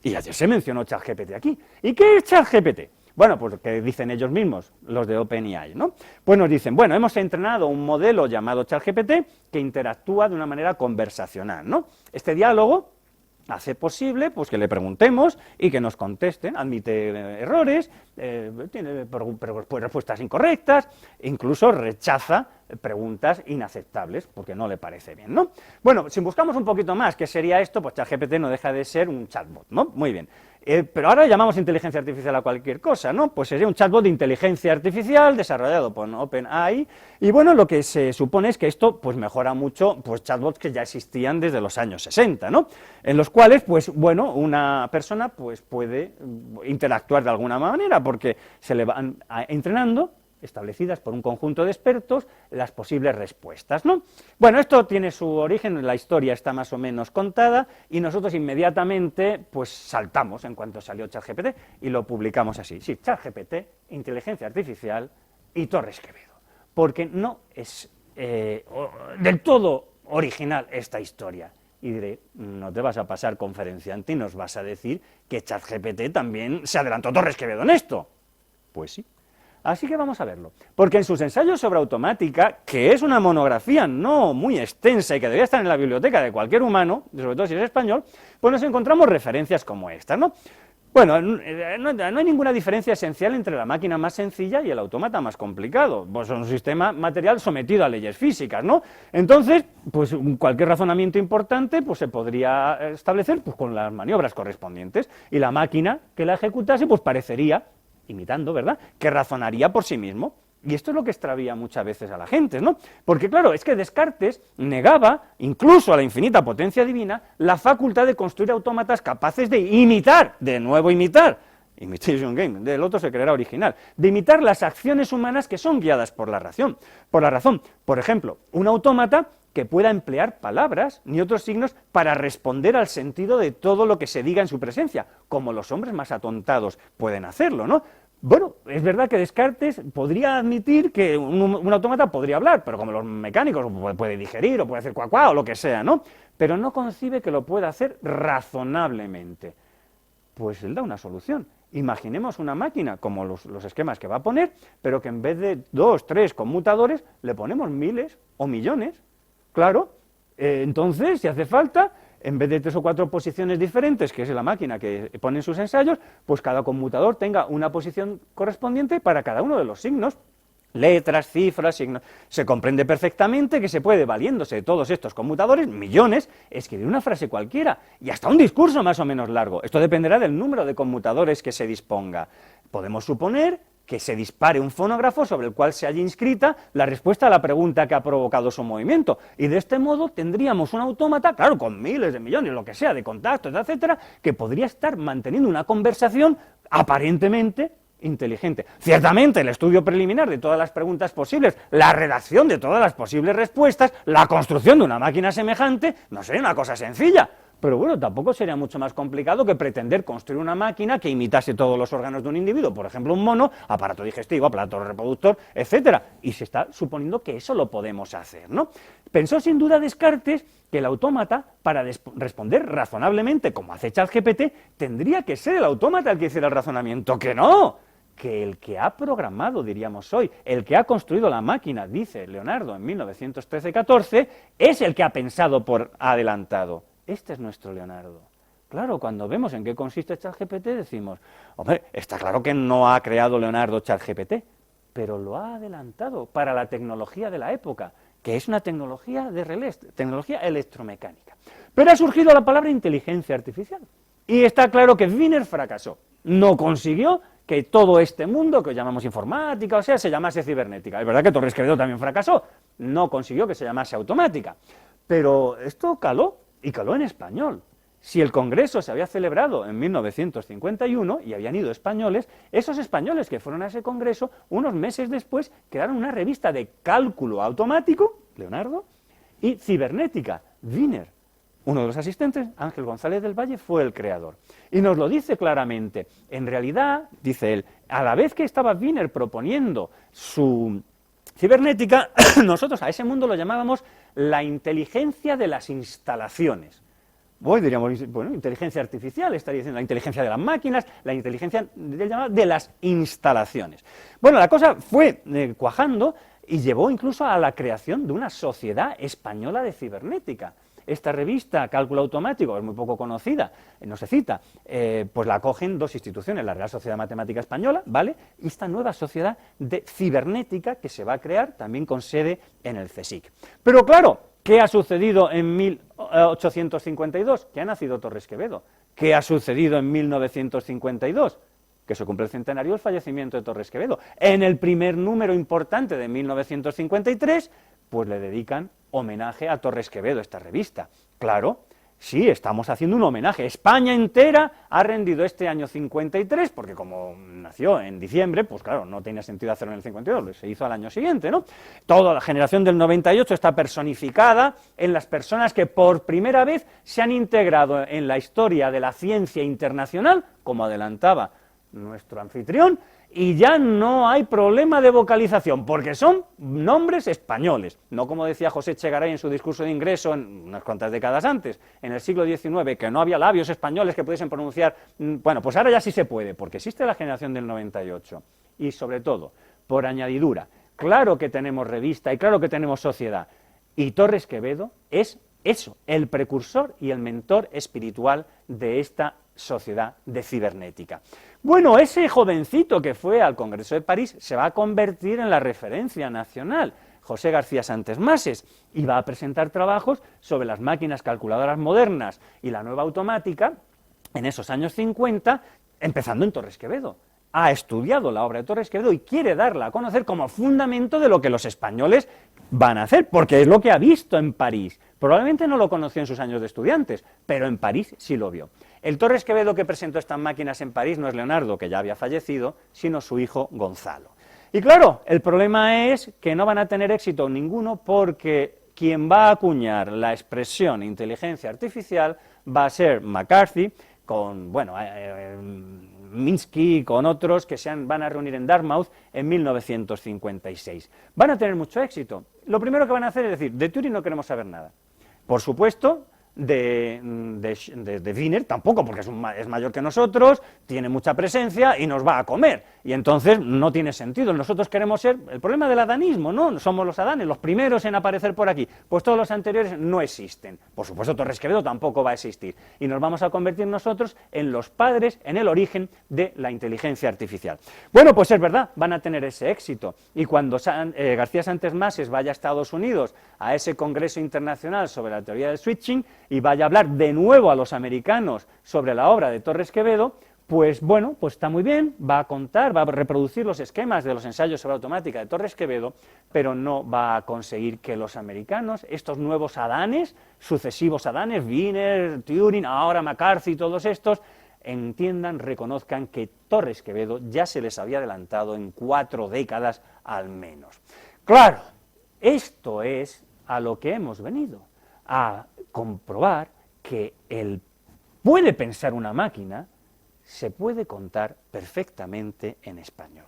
y ayer se mencionó ChatGPT aquí. ¿Y qué es ChatGPT? Bueno, pues que dicen ellos mismos, los de OpenAI, ¿no? Pues nos dicen, bueno, hemos entrenado un modelo llamado ChatGPT que interactúa de una manera conversacional, ¿no? Este diálogo hace posible pues que le preguntemos y que nos contesten, admite errores, tiene respuestas incorrectas, incluso rechaza preguntas inaceptables porque no le parece bien, ¿no? Bueno, si buscamos un poquito más, ¿qué sería esto? Pues ChatGPT no deja de ser un chatbot, ¿no? Muy bien. Pero ahora llamamos inteligencia artificial a cualquier cosa, ¿no? Pues sería un chatbot de inteligencia artificial desarrollado por OpenAI, y bueno, lo que se supone es que esto pues mejora mucho pues chatbots que ya existían desde los años 60, ¿no? En los cuales, pues bueno, una persona pues puede interactuar de alguna manera porque se le van entrenando, establecidas por un conjunto de expertos, las posibles respuestas, ¿no? Bueno, esto tiene su origen, la historia está más o menos contada, y nosotros inmediatamente, pues saltamos en cuanto salió ChatGPT, y lo publicamos así, sí, ChatGPT, inteligencia artificial y Torres Quevedo, porque no es del todo original esta historia. Y diré, no te vas a pasar conferenciante y nos vas a decir que ChatGPT también se adelantó Torres Quevedo en esto. Pues sí. Así que vamos a verlo, porque en sus ensayos sobre automática, que es una monografía no muy extensa y que debería estar en la biblioteca de cualquier humano, sobre todo si es español, pues nos encontramos referencias como esta, ¿no? Bueno, no hay ninguna diferencia esencial entre la máquina más sencilla y el autómata más complicado, pues es un sistema material sometido a leyes físicas, ¿no? Entonces, pues cualquier razonamiento importante pues se podría establecer pues, con las maniobras correspondientes, y la máquina que la ejecutase pues parecería, imitando, ¿verdad?, que razonaría por sí mismo. Y esto es lo que extravía muchas veces a la gente, ¿no? Porque claro, es que Descartes negaba, incluso a la infinita potencia divina, la facultad de construir autómatas capaces de imitar, de nuevo imitar, imitation game, del otro se creerá original, de imitar las acciones humanas que son guiadas por la razón. Por ejemplo, un autómata que pueda emplear palabras ni otros signos para responder al sentido de todo lo que se diga en su presencia, como los hombres más atontados pueden hacerlo, ¿no? Bueno, es verdad que Descartes podría admitir que un autómata podría hablar, pero como los mecánicos puede digerir o puede hacer cuacuá o lo que sea, ¿no? Pero no concibe que lo pueda hacer razonablemente. Pues él da una solución. Imaginemos una máquina, como los esquemas que va a poner, pero que en vez de 2, 3 conmutadores, le ponemos miles o millones. Claro, entonces, si hace falta, en vez de 3 o 4 posiciones diferentes, que es la máquina que pone en sus ensayos, pues cada conmutador tenga una posición correspondiente para cada uno de los signos. Letras, cifras, signos. Se comprende perfectamente que se puede, valiéndose de todos estos conmutadores, millones, escribir una frase cualquiera, y hasta un discurso más o menos largo. Esto dependerá del número de conmutadores que se disponga. Podemos suponer que se dispare un fonógrafo sobre el cual se haya inscrita la respuesta a la pregunta que ha provocado su movimiento, y de este modo tendríamos un autómata, claro, con miles de millones, lo que sea, de contactos, etcétera, que podría estar manteniendo una conversación aparentemente inteligente. Ciertamente, el estudio preliminar de todas las preguntas posibles, la redacción de todas las posibles respuestas, la construcción de una máquina semejante, no sería una cosa sencilla. Pero bueno, tampoco sería mucho más complicado que pretender construir una máquina que imitase todos los órganos de un individuo, por ejemplo, un mono, aparato digestivo, aparato reproductor, etcétera. Y se está suponiendo que eso lo podemos hacer, ¿no? Pensó sin duda Descartes que el autómata, para responder razonablemente, como hace ChatGPT, tendría que ser el autómata el que hiciera el razonamiento. ¡Que no! Que el que ha programado, diríamos hoy, el que ha construido la máquina, dice Leonardo en 1913-14, es el que ha pensado por adelantado. Este es nuestro Leonardo. Claro, cuando vemos en qué consiste ChatGPT decimos, hombre, está claro que no ha creado Leonardo ChatGPT, pero lo ha adelantado para la tecnología de la época, que es una tecnología de relés, tecnología electromecánica. Pero ha surgido la palabra inteligencia artificial, y está claro que Wiener fracasó, no consiguió que todo este mundo, que hoy llamamos informática, o sea, se llamase cibernética. Es verdad que Torres Quevedo también fracasó, no consiguió que se llamase automática, pero esto caló, y caló en español. Si el Congreso se había celebrado en 1951 y habían ido españoles, esos españoles que fueron a ese Congreso, unos meses después, crearon una revista de cálculo automático, Leonardo, y cibernética, Wiener. Uno de los asistentes, Ángel González del Valle, fue el creador. Y nos lo dice claramente. En realidad, dice él, a la vez que estaba Wiener proponiendo su cibernética, nosotros a ese mundo lo llamábamos la inteligencia de las instalaciones. Hoy diríamos, bueno, inteligencia artificial, estaría diciendo la inteligencia de las máquinas, la inteligencia de las instalaciones. Bueno, la cosa fue cuajando y llevó incluso a la creación de una sociedad española de cibernética. Esta revista, Cálculo Automático, es muy poco conocida, no se cita, pues la acogen dos instituciones, la Real Sociedad Matemática Española, ¿vale? Y esta nueva sociedad de cibernética que se va a crear también con sede en el CSIC. Pero claro, ¿qué ha sucedido en 1852? Que ha nacido Torres Quevedo. ¿Qué ha sucedido en 1952? Que se cumple el centenario del fallecimiento de Torres Quevedo. En el primer número importante de 1953, pues le dedican homenaje a Torres Quevedo, esta revista. Claro, sí, estamos haciendo un homenaje. España entera ha rendido este año 53, porque como nació en diciembre, pues claro, no tenía sentido hacerlo en el 52, se hizo al año siguiente, ¿no? Toda la generación del 98 está personificada en las personas que por primera vez se han integrado en la historia de la ciencia internacional, como adelantaba nuestro anfitrión, y ya no hay problema de vocalización, porque son nombres españoles, no como decía José Echegaray en su discurso de ingreso unas cuantas décadas antes, en el siglo XIX, que no había labios españoles que pudiesen pronunciar. Bueno, pues ahora ya sí se puede, porque existe la generación del 98, y sobre todo, por añadidura, claro que tenemos revista y claro que tenemos sociedad, y Torres Quevedo es eso, el precursor y el mentor espiritual de esta sociedad de cibernética. Bueno, ese jovencito que fue al Congreso de París se va a convertir en la referencia nacional, José García Santes Mases, y va a presentar trabajos sobre las máquinas calculadoras modernas y la nueva automática en esos años 50, empezando en Torres Quevedo. Ha estudiado la obra de Torres Quevedo y quiere darla a conocer como fundamento de lo que los españoles van a hacer, porque es lo que ha visto en París. Probablemente no lo conoció en sus años de estudiantes, pero en París sí lo vio. El Torres Quevedo que presentó estas máquinas en París no es Leonardo, que ya había fallecido, sino su hijo Gonzalo. Y claro, el problema es que no van a tener éxito ninguno porque quien va a acuñar la expresión inteligencia artificial va a ser McCarthy, con, bueno, Minsky, con otros que van a reunir en Dartmouth en 1956. Van a tener mucho éxito. Lo primero que van a hacer es decir, de Turing no queremos saber nada. Por supuesto, de Wiener tampoco, porque es mayor que nosotros, tiene mucha presencia y nos va a comer, y entonces no tiene sentido. Nosotros queremos ser, el problema del adanismo, ¿no? Somos los adanes, los primeros en aparecer por aquí, pues todos los anteriores no existen. Por supuesto, Torres Quevedo tampoco va a existir, y nos vamos a convertir nosotros en los padres, en el origen de la inteligencia artificial. Bueno, pues es verdad, van a tener ese éxito, y cuando García Santes Mases vaya a Estados Unidos a ese congreso internacional sobre la teoría del switching, y vaya a hablar de nuevo a los americanos sobre la obra de Torres Quevedo, pues bueno, pues está muy bien, va a contar, va a reproducir los esquemas de los ensayos sobre automática de Torres Quevedo, pero no va a conseguir que los americanos, estos nuevos adanes, sucesivos adanes, Wiener, Turing, ahora McCarthy, todos estos, entiendan, reconozcan que Torres Quevedo ya se les había adelantado en 4 décadas al menos. Claro, esto es a lo que hemos venido, a comprobar que el puede pensar una máquina se puede contar perfectamente en español.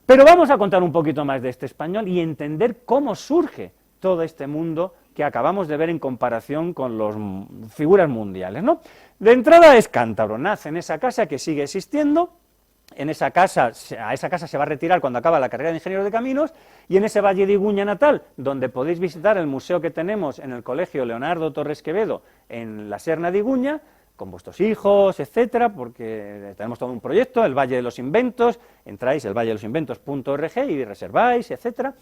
Pero vamos a contar un poquito más de este español y entender cómo surge todo este mundo que acabamos de ver en comparación con las figuras mundiales, ¿no? De entrada es cántabro, nace en esa casa que sigue existiendo. A esa casa se va a retirar cuando acaba la carrera de ingeniero de caminos, y en ese Valle de Iguña natal, donde podéis visitar el museo que tenemos en el colegio Leonardo Torres Quevedo, en la Serna de Iguña, con vuestros hijos, etcétera, porque tenemos todo un proyecto, el Valle de los Inventos, entráis el valledelosinventos.org y reserváis, etcétera,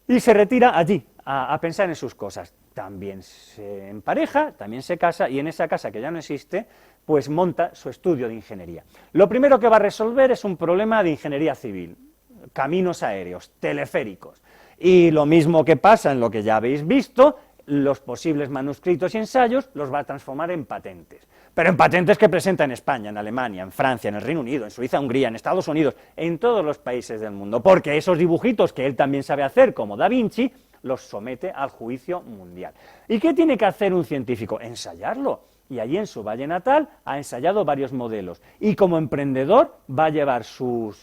y se retira allí a pensar en sus cosas. También se empareja, también se casa, y en esa casa que ya no existe, pues monta su estudio de ingeniería. Lo primero que va a resolver es un problema de ingeniería civil, caminos aéreos, teleféricos, y lo mismo que pasa en lo que ya habéis visto, los posibles manuscritos y ensayos los va a transformar en patentes, pero en patentes que presenta en España, en Alemania, en Francia, en el Reino Unido, en Suiza, Hungría, en Estados Unidos, en todos los países del mundo, porque esos dibujitos que él también sabe hacer, como Da Vinci, los somete al juicio mundial. ¿Y qué tiene que hacer un científico? Ensayarlo. Y allí en su valle natal ha ensayado varios modelos, y como emprendedor va a llevar su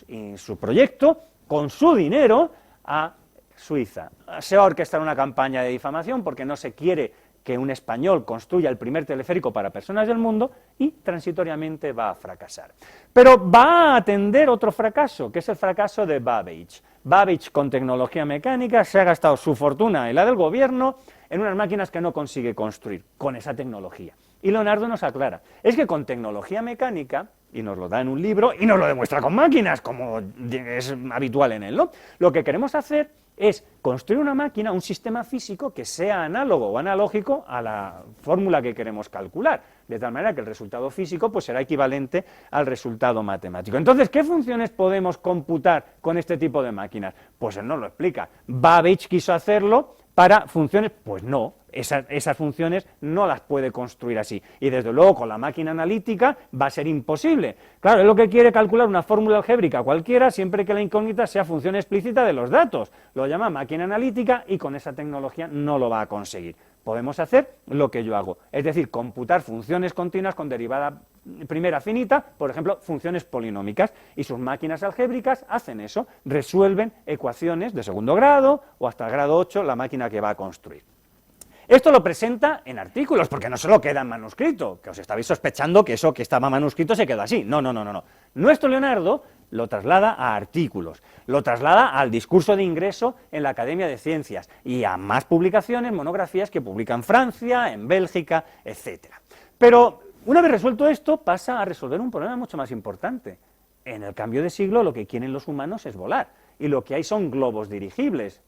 proyecto con su dinero a Suiza. Se va a orquestar una campaña de difamación porque no se quiere que un español construya el primer teleférico para personas del mundo y transitoriamente va a fracasar. Pero va a atender otro fracaso, que es el fracaso de Babbage. Babbage, con tecnología mecánica, se ha gastado su fortuna y la del gobierno en unas máquinas que no consigue construir con esa tecnología. Y Leonardo nos aclara, es que con tecnología mecánica, y nos lo da en un libro, y nos lo demuestra con máquinas, como es habitual en él, ¿no? Lo que queremos hacer es construir una máquina, un sistema físico que sea análogo o analógico a la fórmula que queremos calcular, de tal manera que el resultado físico pues será equivalente al resultado matemático. Entonces, ¿qué funciones podemos computar con este tipo de máquinas? Pues él nos lo explica. Babbage quiso hacerlo para funciones, pues no, esas funciones no las puede construir así, y desde luego con la máquina analítica va a ser imposible. Claro, es lo que quiere calcular una fórmula algébrica cualquiera, siempre que la incógnita sea función explícita de los datos, lo llama máquina analítica y con esa tecnología no lo va a conseguir. Podemos hacer lo que yo hago, es decir, computar funciones continuas con derivada primera finita, por ejemplo, funciones polinómicas, y sus máquinas algébricas hacen eso, resuelven ecuaciones de segundo grado o hasta el grado 8, la máquina que va a construir. Esto lo presenta en artículos, porque no se lo queda en manuscrito, que os estabais sospechando que eso que estaba manuscrito se quedó así. No. Nuestro Leonardo lo traslada a artículos, lo traslada al discurso de ingreso en la Academia de Ciencias y a más publicaciones, monografías que publica en Francia, en Bélgica, etc. Pero una vez resuelto esto, pasa a resolver un problema mucho más importante. En el cambio de siglo lo que quieren los humanos es volar, y lo que hay son globos dirigibles.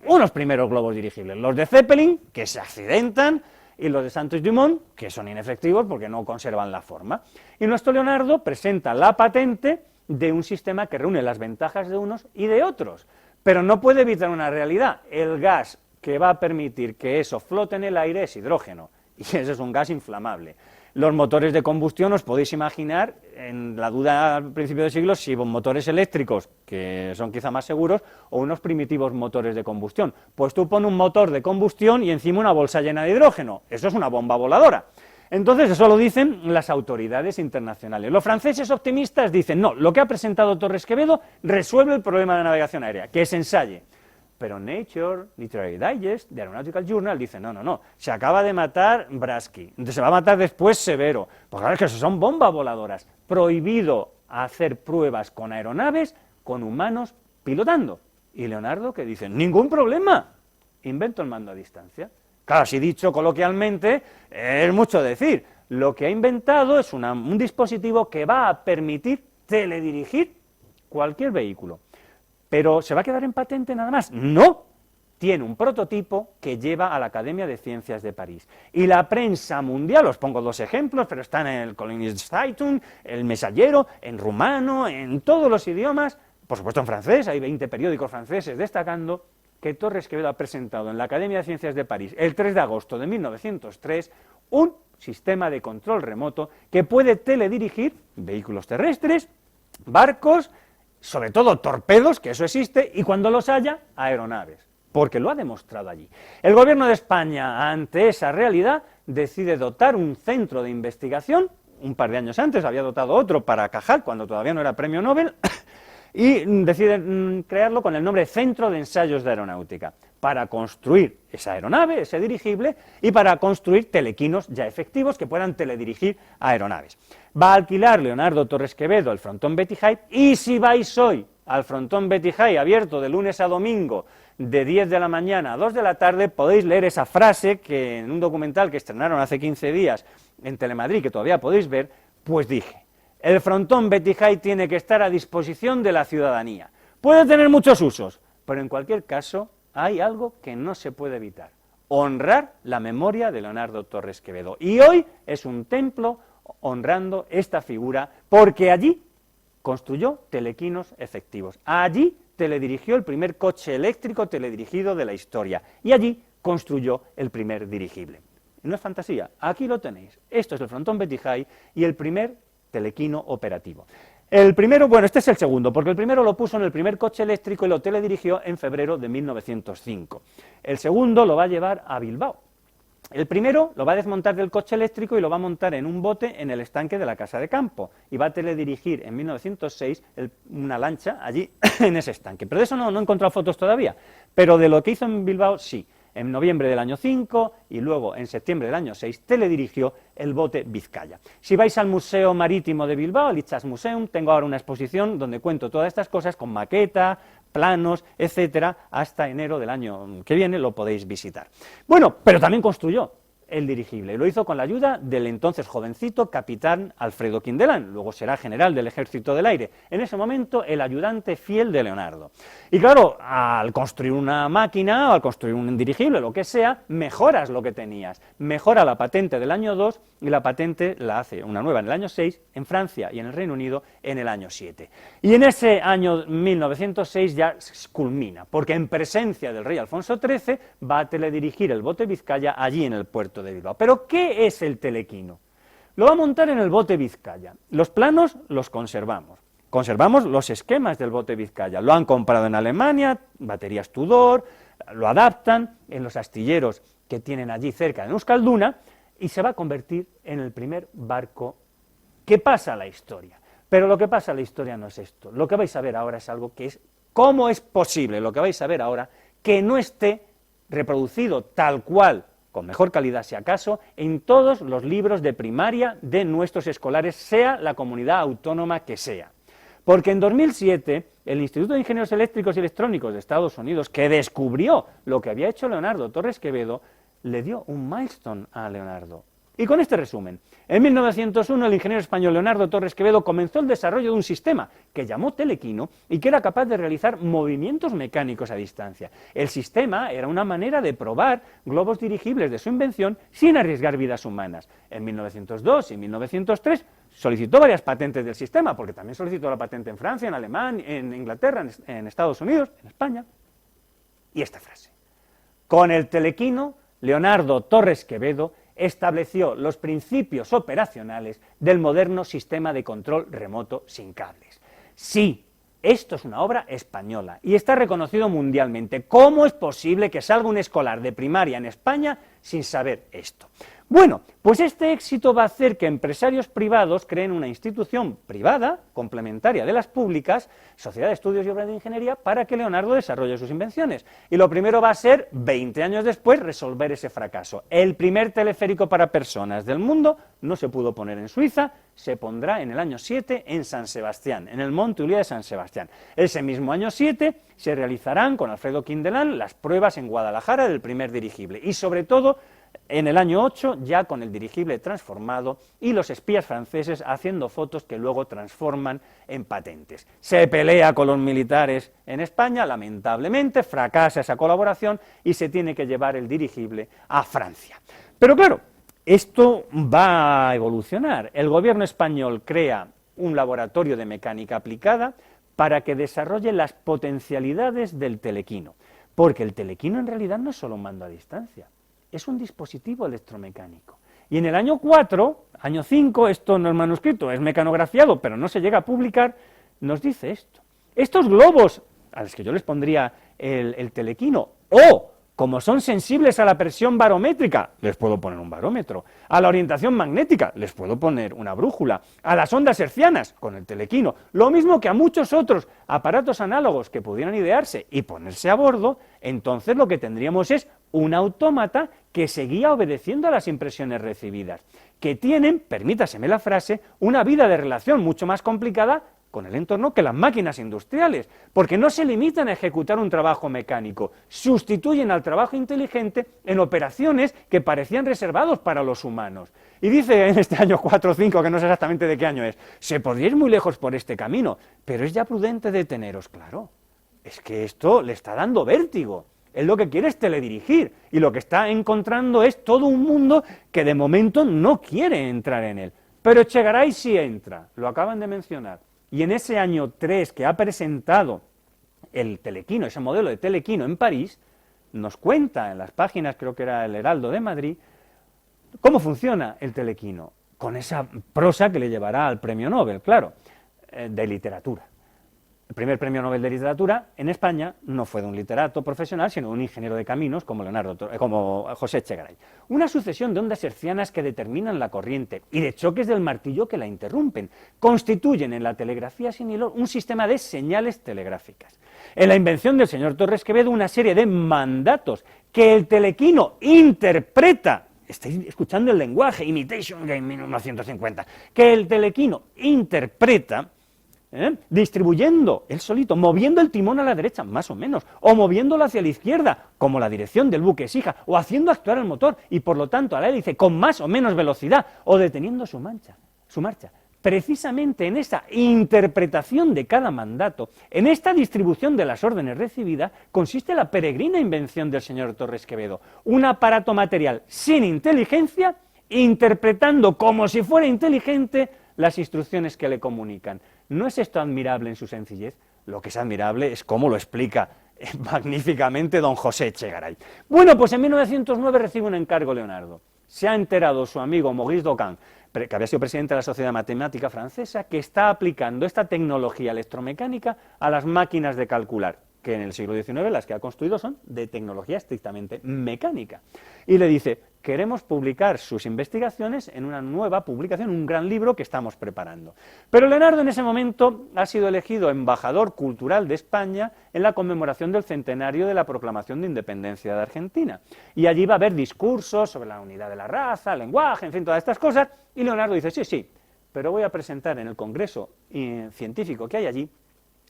Unos primeros globos dirigibles, los de Zeppelin, que se accidentan, y los de Santos-Dumont, que son inefectivos porque no conservan la forma. Y nuestro Leonardo presenta la patente de un sistema que reúne las ventajas de unos y de otros, pero no puede evitar una realidad: el gas que va a permitir que eso flote en el aire es hidrógeno, y ese es un gas inflamable. Los motores de combustión, os podéis imaginar, en la duda al principio del siglo, si motores eléctricos, que son quizá más seguros, o unos primitivos motores de combustión. Pues tú pones un motor de combustión y encima una bolsa llena de hidrógeno. Eso es una bomba voladora. Entonces, eso lo dicen las autoridades internacionales. Los franceses optimistas dicen, no, lo que ha presentado Torres Quevedo resuelve el problema de navegación aérea, que se ensaye. Pero Nature, Literary Digest, The Aeronautical Journal, dice, no, se acaba de matar Braski, se va a matar después Severo, porque claro, es que eso son bombas voladoras, prohibido hacer pruebas con aeronaves con humanos pilotando. Y Leonardo, que dice, ningún problema, invento el mando a distancia. Claro, así dicho coloquialmente, es mucho decir, lo que ha inventado es un dispositivo que va a permitir teledirigir cualquier vehículo. ¿Pero se va a quedar en patente nada más? ¡No! Tiene un prototipo que lleva a la Academia de Ciencias de París. Y la prensa mundial, os pongo dos ejemplos, pero están en el Colonist Zeitung, el Mensajero, en rumano, en todos los idiomas, por supuesto en francés, hay 20 periódicos franceses destacando, que Torres Quevedo ha presentado en la Academia de Ciencias de París el 3 de agosto de 1903 un sistema de control remoto que puede teledirigir vehículos terrestres, barcos, sobre todo torpedos, que eso existe, y cuando los haya, aeronaves, porque lo ha demostrado allí. El gobierno de España, ante esa realidad, decide dotar un centro de investigación, un par de años antes había dotado otro para Cajal, cuando todavía no era premio Nobel, y decide crearlo con el nombre Centro de Ensayos de Aeronáutica, para construir esa aeronave, ese dirigible, y para construir telequinos ya efectivos que puedan teledirigir aeronaves. Va a alquilar Leonardo Torres Quevedo el frontón Betty Hyde, y si vais hoy al frontón Betty Hyde, abierto de lunes a domingo, de 10 de la mañana a 2 de la tarde, podéis leer esa frase que en un documental que estrenaron hace 15 días en Telemadrid, que todavía podéis ver, pues dije, el frontón Betty Hyde tiene que estar a disposición de la ciudadanía. Puede tener muchos usos, pero en cualquier caso hay algo que no se puede evitar: honrar la memoria de Leonardo Torres Quevedo. Y hoy es un templo honrando esta figura, porque allí construyó telequinos efectivos. Allí teledirigió el primer coche eléctrico teledirigido de la historia. Y allí construyó el primer dirigible. No es fantasía, aquí lo tenéis. Esto es el frontón Betty Hyde y el primer telequino operativo. El primero, bueno, este es el segundo, porque el primero lo puso en el primer coche eléctrico y lo teledirigió en febrero de 1905. El segundo lo va a llevar a Bilbao, El primero lo va a desmontar del coche eléctrico y lo va a montar en un bote en el estanque de la Casa de Campo, y va a teledirigir en 1906 una lancha allí en ese estanque. Pero de eso no he encontrado fotos todavía, pero de lo que hizo en Bilbao sí. En noviembre del año 5 y luego en septiembre del año 6 teledirigió el bote Vizcaya. Si vais al Museo Marítimo de Bilbao, al Itxas Museum, tengo ahora una exposición donde cuento todas estas cosas con maqueta, planos, etcétera, hasta enero del año que viene lo podéis visitar. Bueno, pero también construyó el dirigible, y lo hizo con la ayuda del entonces jovencito capitán Alfredo Quindelán, luego será general del Ejército del Aire, en ese momento el ayudante fiel de Leonardo. Y claro, al construir una máquina, o al construir un dirigible, lo que sea, mejoras lo que tenías, mejora la patente del año 2, y la patente la hace una nueva en el año 6, en Francia y en el Reino Unido en el año 7. Y en ese año 1906 ya culmina, porque en presencia del rey Alfonso XIII va a teledirigir el bote Vizcaya allí en el puerto de Bilbao. ¿Pero qué es el telequino? Lo va a montar en el bote Vizcaya. Los planos los conservamos. Conservamos los esquemas del bote Vizcaya. Lo han comprado en Alemania, baterías Tudor, lo adaptan en los astilleros que tienen allí cerca de Euskalduna, y se va a convertir en el primer barco que pasa a la historia. Pero lo que pasa a la historia no es esto. Lo que vais a ver ahora es algo que es, ¿cómo es posible lo que vais a ver ahora que no esté reproducido tal cual, con mejor calidad si acaso, en todos los libros de primaria de nuestros escolares, sea la comunidad autónoma que sea? Porque en 2007, el Instituto de Ingenieros Eléctricos y Electrónicos de Estados Unidos, que descubrió lo que había hecho Leonardo Torres Quevedo, le dio un milestone a Leonardo. Y con este resumen, en 1901 el ingeniero español Leonardo Torres Quevedo comenzó el desarrollo de un sistema que llamó telequino y que era capaz de realizar movimientos mecánicos a distancia. El sistema era una manera de probar globos dirigibles de su invención sin arriesgar vidas humanas. En 1902 y 1903 solicitó varias patentes del sistema, porque también solicitó la patente en Francia, en Alemania, en Inglaterra, en Estados Unidos, en España. Y esta frase: con el telequino, Leonardo Torres Quevedo estableció los principios operacionales del moderno sistema de control remoto sin cables. Sí, esto es una obra española y está reconocido mundialmente. ¿Cómo es posible que salga un escolar de primaria en España sin saber esto? Bueno, pues este éxito va a hacer que empresarios privados creen una institución privada, complementaria de las públicas, Sociedad de Estudios y Obras de Ingeniería, para que Leonardo desarrolle sus invenciones. Y lo primero va a ser, 20 años después, resolver ese fracaso. El primer teleférico para personas del mundo no se pudo poner en Suiza, se pondrá en el año 7 en San Sebastián, en el Monte Ulia de San Sebastián. Ese mismo año 7 se realizarán con Alfredo Quindelán las pruebas en Guadalajara del primer dirigible, y sobre todo en el año 8 ya con el dirigible transformado y los espías franceses haciendo fotos que luego transforman en patentes. Se pelea con los militares en España, lamentablemente fracasa esa colaboración y se tiene que llevar el dirigible a Francia. Pero claro, esto va a evolucionar. El gobierno español crea un laboratorio de mecánica aplicada para que desarrolle las potencialidades del telequino, porque el telequino en realidad no es solo un mando a distancia, es un dispositivo electromecánico. Y en el año 4, año 5, esto no es manuscrito, es mecanografiado, pero no se llega a publicar, nos dice esto: estos globos, a los que yo les pondría el telequino, o como son sensibles a la presión barométrica, les puedo poner un barómetro, a la orientación magnética, les puedo poner una brújula, a las ondas hertzianas, con el telequino, lo mismo que a muchos otros aparatos análogos que pudieran idearse y ponerse a bordo. Entonces lo que tendríamos es un autómata que seguía obedeciendo a las impresiones recibidas, que tienen, permítaseme la frase, una vida de relación mucho más complicada con el entorno que las máquinas industriales, porque no se limitan a ejecutar un trabajo mecánico, sustituyen al trabajo inteligente en operaciones que parecían reservados para los humanos. Y dice en este año 4 o 5, que no sé exactamente de qué año es, se podría ir muy lejos por este camino, pero es ya prudente deteneros. Claro, es que esto le está dando vértigo. Él lo que quiere es teledirigir, y lo que está encontrando es todo un mundo que de momento no quiere entrar en él. Pero Echegaray sí entra, lo acaban de mencionar. Y en ese año 3 que ha presentado el telequino, ese modelo de telequino en París, nos cuenta en las páginas, creo que era el Heraldo de Madrid, cómo funciona el telequino, con esa prosa que le llevará al premio Nobel, claro, de literatura. El primer premio Nobel de Literatura en España no fue de un literato profesional, sino de un ingeniero de caminos como José Echegaray. Una sucesión de ondas hertzianas que determinan la corriente y de choques del martillo que la interrumpen constituyen en la telegrafía sin hilo un sistema de señales telegráficas. En la invención del señor Torres Quevedo, una serie de mandatos que el telequino interpreta. Estáis escuchando el lenguaje, Imitation Game 1950, que el telequino interpreta, distribuyendo él solito, moviendo el timón a la derecha, más o menos, o moviéndolo hacia la izquierda, como la dirección del buque exija, o haciendo actuar el motor, y por lo tanto a la hélice con más o menos velocidad, o deteniendo su marcha. Precisamente en esa interpretación de cada mandato, en esta distribución de las órdenes recibidas, consiste la peregrina invención del señor Torres Quevedo, un aparato material sin inteligencia, interpretando como si fuera inteligente las instrucciones que le comunican. ¿No es esto admirable en su sencillez? Lo que es admirable es cómo lo explica magníficamente don José Echegaray. Bueno, pues en 1909 recibe un encargo Leonardo. Se ha enterado su amigo Maurice Docan, que había sido presidente de la Sociedad Matemática Francesa, que está aplicando esta tecnología electromecánica a las máquinas de calcular, que en el siglo XIX las que ha construido son de tecnología estrictamente mecánica. Y le dice, queremos publicar sus investigaciones en una nueva publicación, un gran libro que estamos preparando. Pero Leonardo en ese momento ha sido elegido embajador cultural de España en la conmemoración del centenario de la proclamación de independencia de Argentina. Y allí va a haber discursos sobre la unidad de la raza, el lenguaje, en fin, todas estas cosas. Y Leonardo dice, sí, pero voy a presentar en el congreso científico que hay allí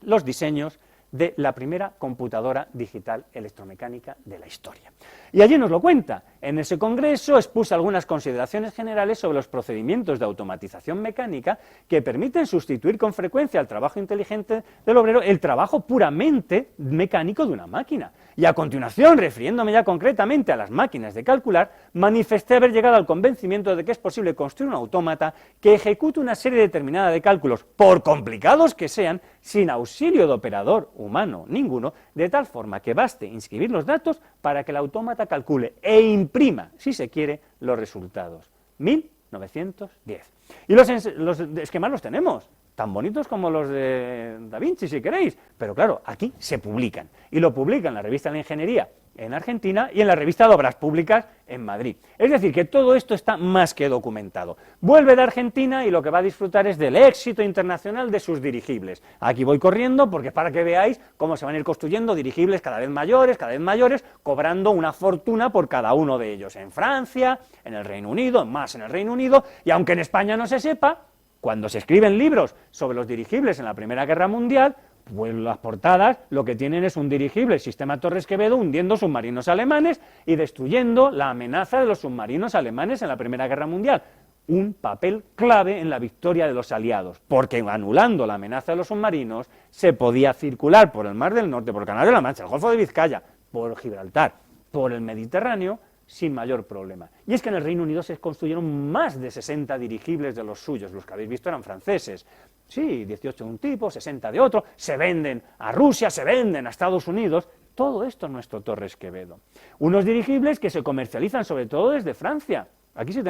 los diseños de la primera computadora digital electromecánica de la historia. Y allí nos lo cuenta. En ese congreso expuso algunas consideraciones generales sobre los procedimientos de automatización mecánica que permiten sustituir con frecuencia al trabajo inteligente del obrero el trabajo puramente mecánico de una máquina. Y a continuación, refiriéndome ya concretamente a las máquinas de calcular, manifesté haber llegado al convencimiento de que es posible construir un autómata que ejecute una serie determinada de cálculos, por complicados que sean, sin auxilio de operador humano ninguno, de tal forma que baste inscribir los datos para que el autómata calcule e imprima, si se quiere, los resultados. 1910. Y los esquemas los tenemos, tan bonitos como los de Da Vinci, si queréis, pero claro, aquí se publican, y lo publican en la revista de la Ingeniería en Argentina y en la revista de Obras Públicas en Madrid. Es decir, que todo esto está más que documentado. Vuelve de Argentina y lo que va a disfrutar es del éxito internacional de sus dirigibles. Aquí voy corriendo porque para que veáis cómo se van a ir construyendo dirigibles cada vez mayores, cobrando una fortuna por cada uno de ellos. En Francia, en el Reino Unido, más en el Reino Unido, y aunque en España no se sepa, cuando se escriben libros sobre los dirigibles en la Primera Guerra Mundial, pues las portadas lo que tienen es un dirigible, el sistema Torres Quevedo, hundiendo submarinos alemanes y destruyendo la amenaza de los submarinos alemanes en la Primera Guerra Mundial. Un papel clave en la victoria de los aliados, porque anulando la amenaza de los submarinos se podía circular por el Mar del Norte, por el Canal de la Mancha, el Golfo de Vizcaya, por Gibraltar, por el Mediterráneo, sin mayor problema. Y es que en el Reino Unido se construyeron más de 60 dirigibles de los suyos, los que habéis visto eran franceses. Sí, 18 de un tipo, 60 de otro, se venden a Rusia, se venden a Estados Unidos. Todo esto es nuestro Torres Quevedo. Unos dirigibles que se comercializan sobre todo desde Francia. Aquí sí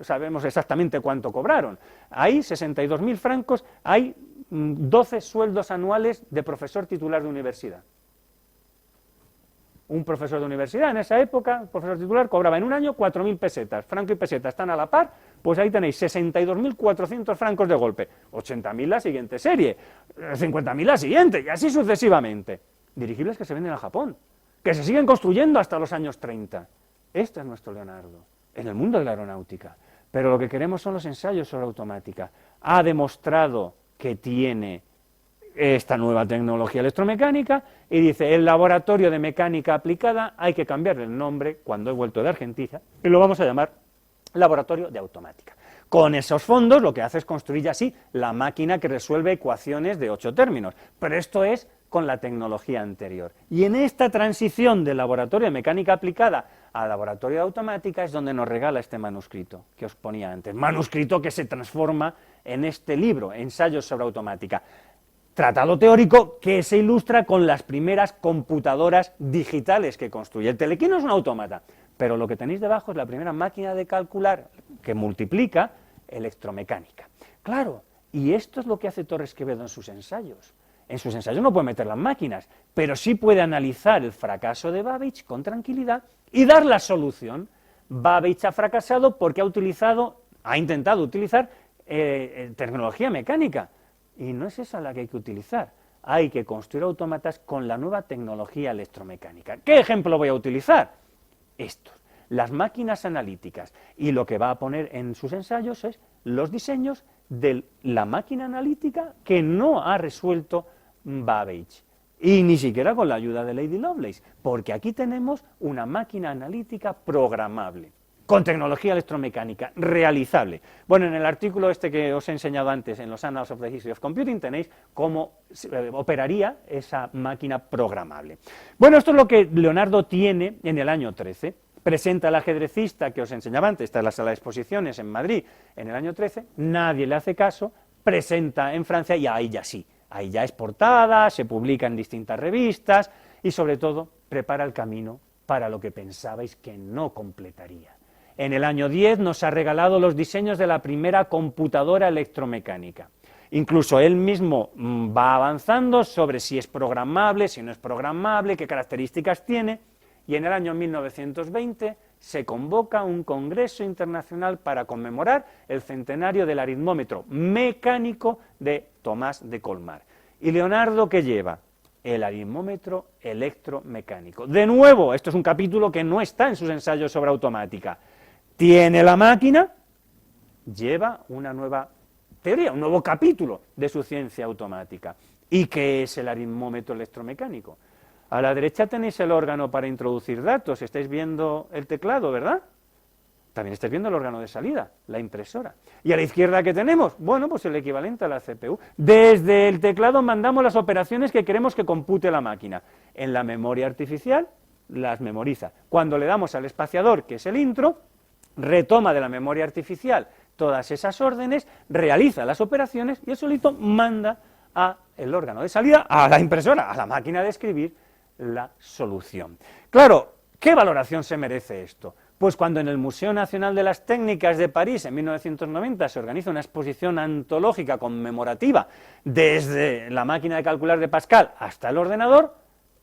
sabemos exactamente cuánto cobraron. Hay 62.000 francos, hay 12 sueldos anuales de profesor titular de universidad. Un profesor de universidad en esa época, el profesor titular, cobraba en un año 4.000 pesetas. Franco y peseta están a la par, pues ahí tenéis 62.400 francos de golpe, 80.000 la siguiente serie, 50.000 la siguiente, y así sucesivamente. Dirigibles que se venden a Japón, que se siguen construyendo hasta los años 30. Este es nuestro Leonardo, en el mundo de la aeronáutica. Pero lo que queremos son los ensayos sobre automática. Ha demostrado que tiene esta nueva tecnología electromecánica y dice, el laboratorio de mecánica aplicada hay que cambiarle el nombre cuando he vuelto de Argentina y lo vamos a llamar laboratorio de automática. Con esos fondos lo que hace es construir ya así la máquina que resuelve ecuaciones de 8 términos, pero esto es con la tecnología anterior. Y en esta transición del laboratorio de mecánica aplicada al laboratorio de automática es donde nos regala este manuscrito que os ponía antes, manuscrito que se transforma en este libro, Ensayos sobre automática. Tratado teórico que se ilustra con las primeras computadoras digitales que construye. El telequino es un autómata, pero lo que tenéis debajo es la primera máquina de calcular que multiplica electromecánica. Claro, y esto es lo que hace Torres Quevedo en sus ensayos. En sus ensayos no puede meter las máquinas, pero sí puede analizar el fracaso de Babbage con tranquilidad y dar la solución. Babbage ha fracasado porque ha intentado utilizar tecnología mecánica, y no es esa la que hay que utilizar. Hay que construir autómatas con la nueva tecnología electromecánica. ¿Qué ejemplo voy a utilizar? Estos, las máquinas analíticas, y lo que va a poner en sus ensayos es los diseños de la máquina analítica que no ha resuelto Babbage, y ni siquiera con la ayuda de Lady Lovelace, porque aquí tenemos una máquina analítica programable, con tecnología electromecánica, realizable. Bueno, en el artículo este que os he enseñado antes, en los Annals of the History of Computing, tenéis cómo operaría esa máquina programable. Bueno, esto es lo que Leonardo tiene en el año 13. Presenta al ajedrecista que os enseñaba antes, esta es la sala de exposiciones en Madrid, en el año 13, nadie le hace caso, presenta en Francia y ahí ya sí, ahí ya es portada, se publica en distintas revistas y sobre todo prepara el camino para lo que pensabais que no completaría. En el año 10 nos ha regalado los diseños de la primera computadora electromecánica. Incluso él mismo va avanzando sobre si es programable, si no es programable, qué características tiene, y en el año 1920 se convoca un congreso internacional para conmemorar el centenario del aritmómetro mecánico de Tomás de Colmar. ¿Y Leonardo qué lleva? El aritmómetro electromecánico. De nuevo, esto es un capítulo que no está en sus ensayos sobre automática. Tiene la máquina, lleva una nueva teoría, un nuevo capítulo de su ciencia automática. ¿Y qué es el aritmómetro electromecánico? A la derecha tenéis el órgano para introducir datos, estáis viendo el teclado, ¿verdad? También estáis viendo el órgano de salida, la impresora. ¿Y a la izquierda qué tenemos? Bueno, pues el equivalente a la CPU. Desde el teclado mandamos las operaciones que queremos que compute la máquina. En la memoria artificial las memoriza. Cuando le damos al espaciador, que es el intro, retoma de la memoria artificial todas esas órdenes, realiza las operaciones y el solito manda al órgano de salida, a la impresora, a la máquina de escribir, la solución. Claro, ¿qué valoración se merece esto? Pues cuando en el Museo Nacional de las Técnicas de París, en 1990, se organiza una exposición antológica conmemorativa desde la máquina de calcular de Pascal hasta el ordenador,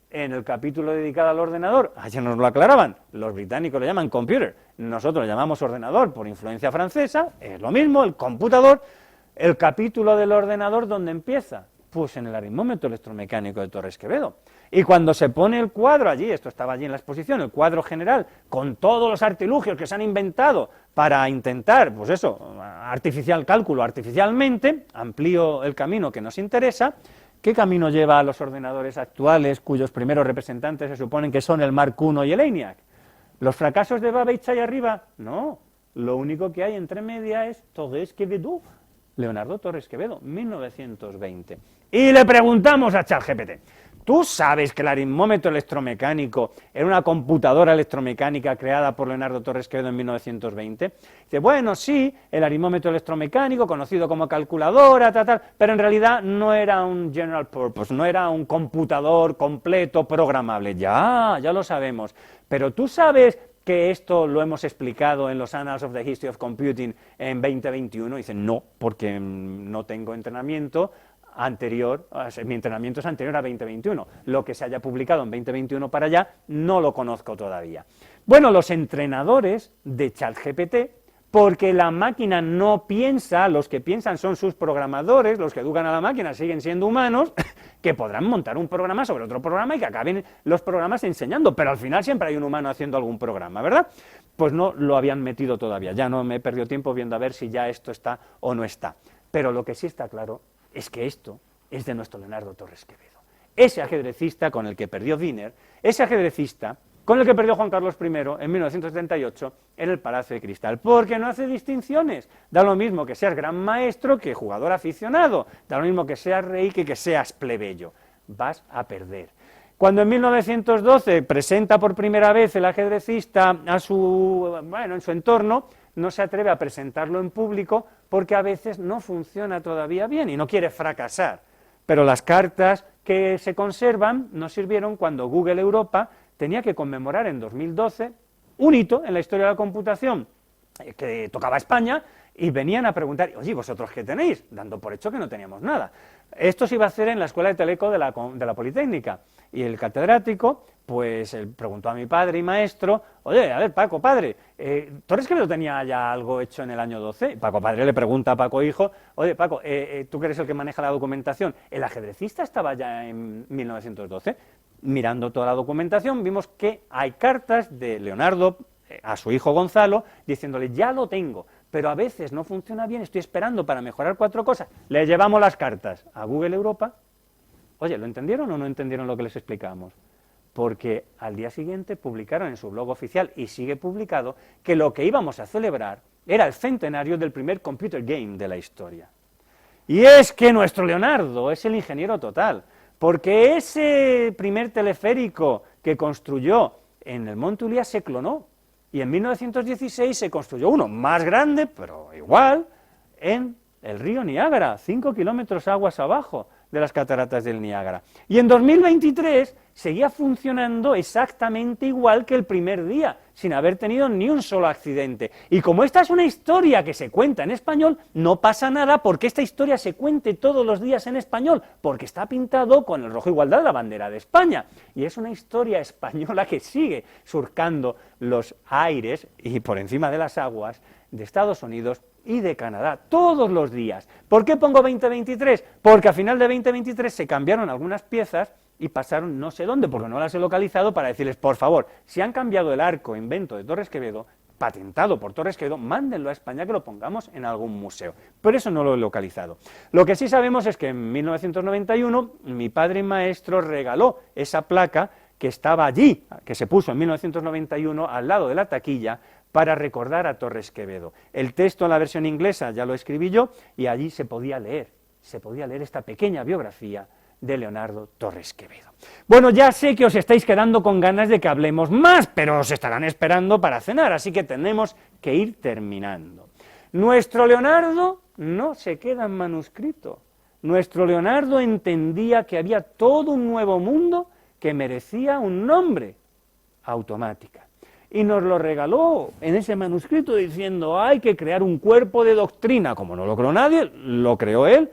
en el capítulo dedicado al ordenador, ayer nos lo aclaraban, los británicos lo llaman computer, nosotros lo llamamos ordenador por influencia francesa, es lo mismo, el computador, el capítulo del ordenador, ¿dónde empieza? Pues en el aritmómetro electromecánico de Torres Quevedo. Y cuando se pone el cuadro allí, esto estaba allí en la exposición, el cuadro general, con todos los artilugios que se han inventado para intentar, pues eso, cálculo artificialmente, amplío el camino que nos interesa. ¿Qué camino lleva a los ordenadores actuales, cuyos primeros representantes se suponen que son el Mark I y el ENIAC? ¿Los fracasos de Babbage ahí arriba? No, lo único que hay entre media es Torres Quevedo, Leonardo Torres Quevedo, 1920. Y le preguntamos a ChatGPT, ¿tú sabes que el aritmómetro electromecánico era una computadora electromecánica creada por Leonardo Torres Quevedo en 1920? Dice, bueno, sí, el aritmómetro electromecánico, conocido como calculadora, pero en realidad no era un general purpose, no era un computador completo programable. Ya lo sabemos, pero ¿tú sabes que esto lo hemos explicado en los Annals of the History of Computing en 2021? Dicen, no, porque no tengo entrenamiento anterior, mi entrenamiento es anterior a 2021, lo que se haya publicado en 2021 para allá no lo conozco todavía. Bueno, los entrenadores de ChatGPT, porque la máquina no piensa, los que piensan son sus programadores, los que educan a la máquina siguen siendo humanos, que podrán montar un programa sobre otro programa y que acaben los programas enseñando, pero al final siempre hay un humano haciendo algún programa, ¿verdad? Pues no lo habían metido todavía, ya no me he perdido tiempo viendo a ver si ya esto está o no está, pero lo que sí está claro es que esto es de nuestro Leonardo Torres Quevedo, ese ajedrecista con el que perdió Wiener, ese ajedrecista con el que perdió Juan Carlos I en 1978 en el Palacio de Cristal, porque no hace distinciones, da lo mismo que seas gran maestro que jugador aficionado, da lo mismo que seas rey que seas plebeyo, vas a perder. Cuando en 1912 presenta por primera vez el ajedrecista en su entorno, no se atreve a presentarlo en público porque a veces no funciona todavía bien y no quiere fracasar. Pero las cartas que se conservan nos sirvieron cuando Google Europa tenía que conmemorar en 2012 un hito en la historia de la computación. que tocaba España, y venían a preguntar, oye, ¿vosotros qué tenéis? Dando por hecho que no teníamos nada. Esto se iba a hacer en la Escuela de Teleco de la Politécnica, y el catedrático, pues, preguntó a mi padre y maestro, oye, a ver, Paco, padre, ¿Torres Quevedo tenía ya algo hecho en el año 12? Y Paco padre le pregunta a Paco hijo, oye, Paco, tú que eres el que maneja la documentación, ¿el ajedrecista estaba ya en 1912? Mirando toda la documentación, vimos que hay cartas de Leonardo a su hijo Gonzalo, diciéndole, ya lo tengo, pero a veces no funciona bien, estoy esperando para mejorar 4 cosas. Le llevamos las cartas a Google Europa. Oye, ¿lo entendieron o no entendieron lo que les explicamos? Porque al día siguiente publicaron en su blog oficial, y sigue publicado, que lo que íbamos a celebrar era el centenario del primer computer game de la historia. Y es que nuestro Leonardo es el ingeniero total, porque ese primer teleférico que construyó en el Monte Ulia se clonó, y en 1916 se construyó uno más grande, pero igual, en el río Niágara, 5 kilómetros aguas abajo de las cataratas del Niágara. Y en 2023 seguía funcionando exactamente igual que el primer día, sin haber tenido ni un solo accidente. Y como esta es una historia que se cuenta en español, no pasa nada porque esta historia se cuente todos los días en español, porque está pintado con el rojo igualdad de la bandera de España. Y es una historia española que sigue surcando los aires y por encima de las aguas de Estados Unidos y de Canadá, todos los días. ¿Por qué pongo 2023? Porque a final de 2023 se cambiaron algunas piezas y pasaron no sé dónde, porque no las he localizado, para decirles, por favor, si han cambiado el arco invento de Torres Quevedo, patentado por Torres Quevedo, mándenlo a España que lo pongamos en algún museo. Pero eso no lo he localizado. Lo que sí sabemos es que en 1991 mi padre y maestro regaló esa placa que estaba allí, que se puso en 1991 al lado de la taquilla, para recordar a Torres Quevedo. El texto en la versión inglesa ya lo escribí yo, y allí se podía leer esta pequeña biografía de Leonardo Torres Quevedo. Bueno, ya sé que os estáis quedando con ganas de que hablemos más, pero os estarán esperando para cenar, así que tenemos que ir terminando. Nuestro Leonardo no se queda en manuscrito. Nuestro Leonardo entendía que había todo un nuevo mundo que merecía un nombre: Automática. Y nos lo regaló en ese manuscrito diciendo, hay que crear un cuerpo de doctrina. Como no lo creó nadie, lo creó él,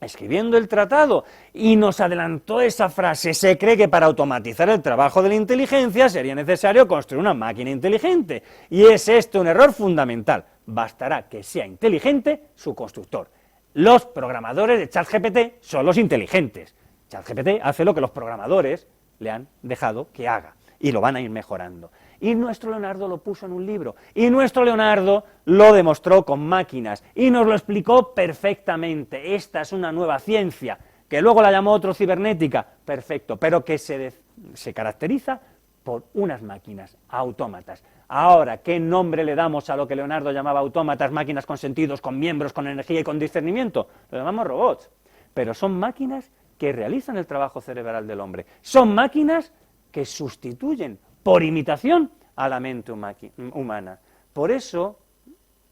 escribiendo el tratado, y nos adelantó esa frase: se cree que para automatizar el trabajo de la inteligencia sería necesario construir una máquina inteligente, y es este un error fundamental. Bastará que sea inteligente su constructor. Los programadores de ChatGPT son los inteligentes. ChatGPT hace lo que los programadores le han dejado que haga, y lo van a ir mejorando. Y nuestro Leonardo lo puso en un libro, y nuestro Leonardo lo demostró con máquinas, y nos lo explicó perfectamente. Esta es una nueva ciencia, que luego la llamó otro cibernética, perfecto, pero que se caracteriza por unas máquinas, autómatas. Ahora, ¿qué nombre le damos a lo que Leonardo llamaba autómatas, máquinas con sentidos, con miembros, con energía y con discernimiento? Lo llamamos robots, pero son máquinas que realizan el trabajo cerebral del hombre, son máquinas que sustituyen por imitación a la mente humana. Por eso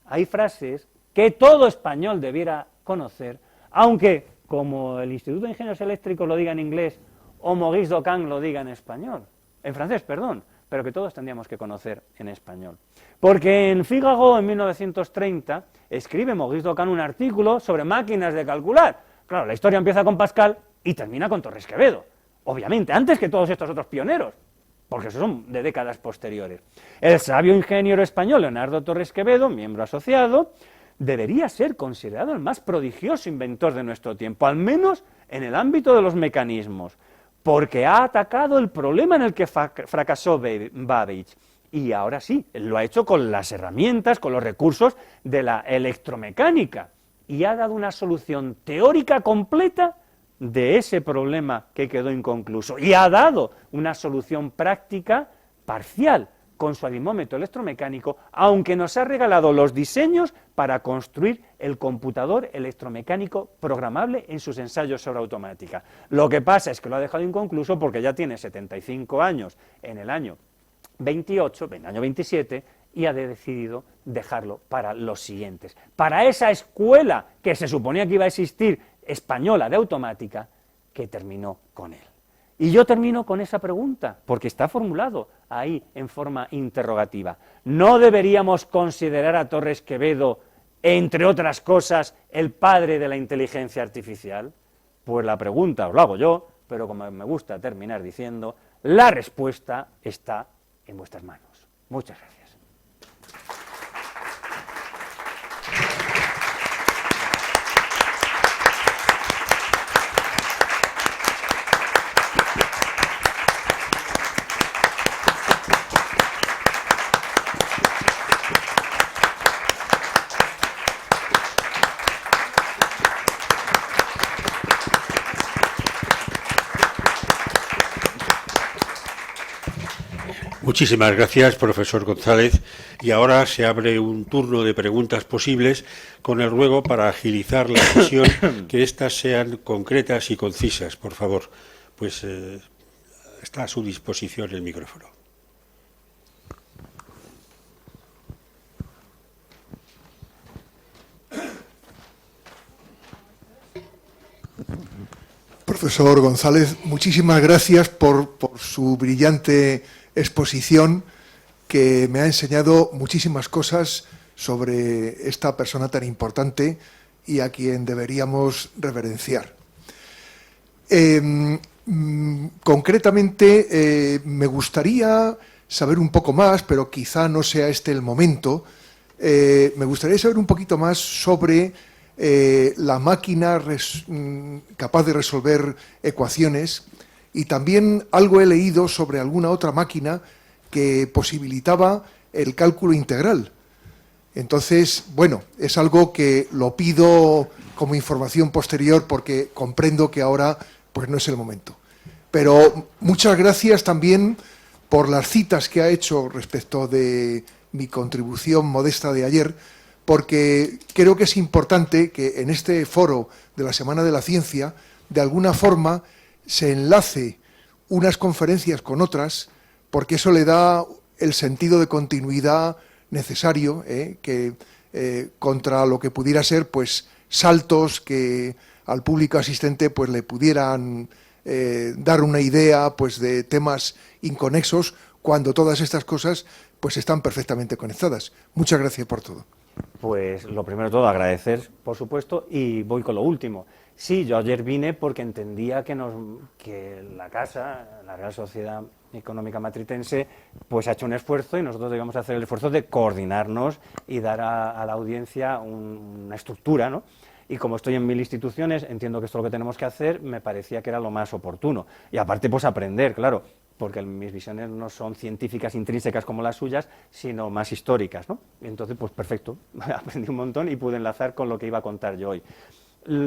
hay frases que todo español debiera conocer, aunque, como el Instituto de Ingenieros Eléctricos lo diga en inglés, o Maurice Docan lo diga en español, en francés, perdón, pero que todos tendríamos que conocer en español. Porque en Figaro, en 1930, escribe Maurice Docan un artículo sobre máquinas de calcular. Claro, la historia empieza con Pascal y termina con Torres Quevedo, obviamente, antes que todos estos otros pioneros, porque son de décadas posteriores. El sabio ingeniero español Leonardo Torres Quevedo, miembro asociado, debería ser considerado el más prodigioso inventor de nuestro tiempo, al menos en el ámbito de los mecanismos, porque ha atacado el problema en el que fracasó Babbage, y ahora sí, lo ha hecho con las herramientas, con los recursos de la electromecánica, y ha dado una solución teórica completa de ese problema que quedó inconcluso, y ha dado una solución práctica parcial con su anemómetro electromecánico, aunque nos ha regalado los diseños para construir el computador electromecánico programable en sus ensayos sobre automática. Lo que pasa es que lo ha dejado inconcluso porque ya tiene 75 años en el año 28, en el año 27, y ha decidido dejarlo para los siguientes, para esa escuela que se suponía que iba a existir española de automática, que terminó con él. Y yo termino con esa pregunta, porque está formulado ahí en forma interrogativa. ¿No deberíamos considerar a Torres Quevedo, entre otras cosas, el padre de la inteligencia artificial? Pues la pregunta os la hago yo, pero como me gusta terminar diciendo, la respuesta está en vuestras manos. Muchas gracias. Muchísimas gracias, profesor González. Y ahora se abre un turno de preguntas posibles con el ruego para agilizar la sesión que éstas sean concretas y concisas, por favor. Pues está a su disposición el micrófono. Profesor González, muchísimas gracias por su brillante exposición, que me ha enseñado muchísimas cosas sobre esta persona tan importante y a quien deberíamos reverenciar. Concretamente, me gustaría saber un poco más, pero quizá no sea este el momento, me gustaría saber un poquito más sobre la máquina capaz de resolver ecuaciones, y también algo he leído sobre alguna otra máquina que posibilitaba el cálculo integral. Entonces, bueno, es algo que lo pido como información posterior porque comprendo que ahora pues no es el momento. Pero muchas gracias también por las citas que ha hecho respecto de mi contribución modesta de ayer, porque creo que es importante que en este foro de la Semana de la Ciencia, de alguna forma, se enlace unas conferencias con otras, porque eso le da el sentido de continuidad necesario, que contra lo que pudiera ser pues saltos que al público asistente pues le pudieran dar una idea pues de temas inconexos, cuando todas estas cosas pues están perfectamente conectadas. Muchas gracias por todo. Pues lo primero de todo, agradecer, por supuesto, y voy con lo último. Sí, yo ayer vine porque entendía que la Casa, la Real Sociedad Económica Matritense, pues ha hecho un esfuerzo y nosotros debíamos hacer el esfuerzo de coordinarnos y dar a la audiencia una estructura, ¿no? Y como estoy en 1000 instituciones, entiendo que esto es lo que tenemos que hacer, me parecía que era lo más oportuno. Y aparte, pues aprender, claro, porque mis visiones no son científicas intrínsecas como las suyas, sino más históricas, ¿no? Y entonces, pues perfecto, aprendí un montón y pude enlazar con lo que iba a contar yo hoy.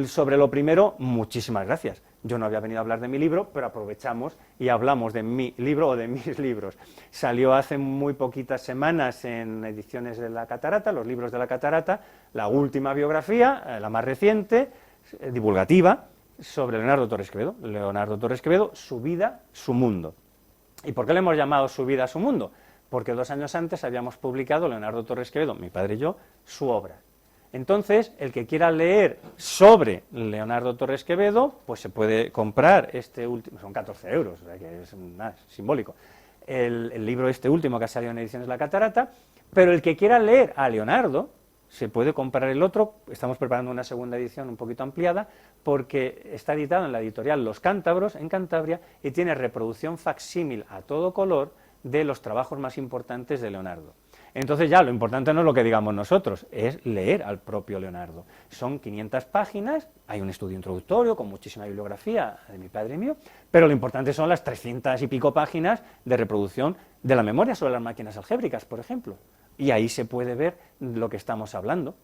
Sobre lo primero, muchísimas gracias. Yo no había venido a hablar de mi libro, pero aprovechamos y hablamos de mi libro o de mis libros. Salió hace muy poquitas semanas en Ediciones de la Catarata, los libros de la Catarata, la última biografía, la más reciente, divulgativa, sobre Leonardo Torres Quevedo. Leonardo Torres Quevedo, su vida, su mundo. ¿Y por qué le hemos llamado Su vida, su mundo? Porque 2 años antes habíamos publicado, Leonardo Torres Quevedo, mi padre y yo, su obra. Entonces, el que quiera leer sobre Leonardo Torres Quevedo, pues se puede comprar este último, son 14 euros, o sea que es simbólico, el libro este último que ha salido en Ediciones La Catarata, pero el que quiera leer a Leonardo, se puede comprar el otro. Estamos preparando una segunda edición un poquito ampliada, porque está editado en la editorial Los Cántabros, en Cantabria, y tiene reproducción facsímil a todo color de los trabajos más importantes de Leonardo. Entonces ya lo importante no es lo que digamos nosotros, es leer al propio Leonardo. Son 500 páginas, hay un estudio introductorio con muchísima bibliografía de mi padre y mío, pero lo importante son las 300 y pico páginas de reproducción de la memoria sobre las máquinas algébricas, por ejemplo. Y ahí se puede ver lo que estamos hablando.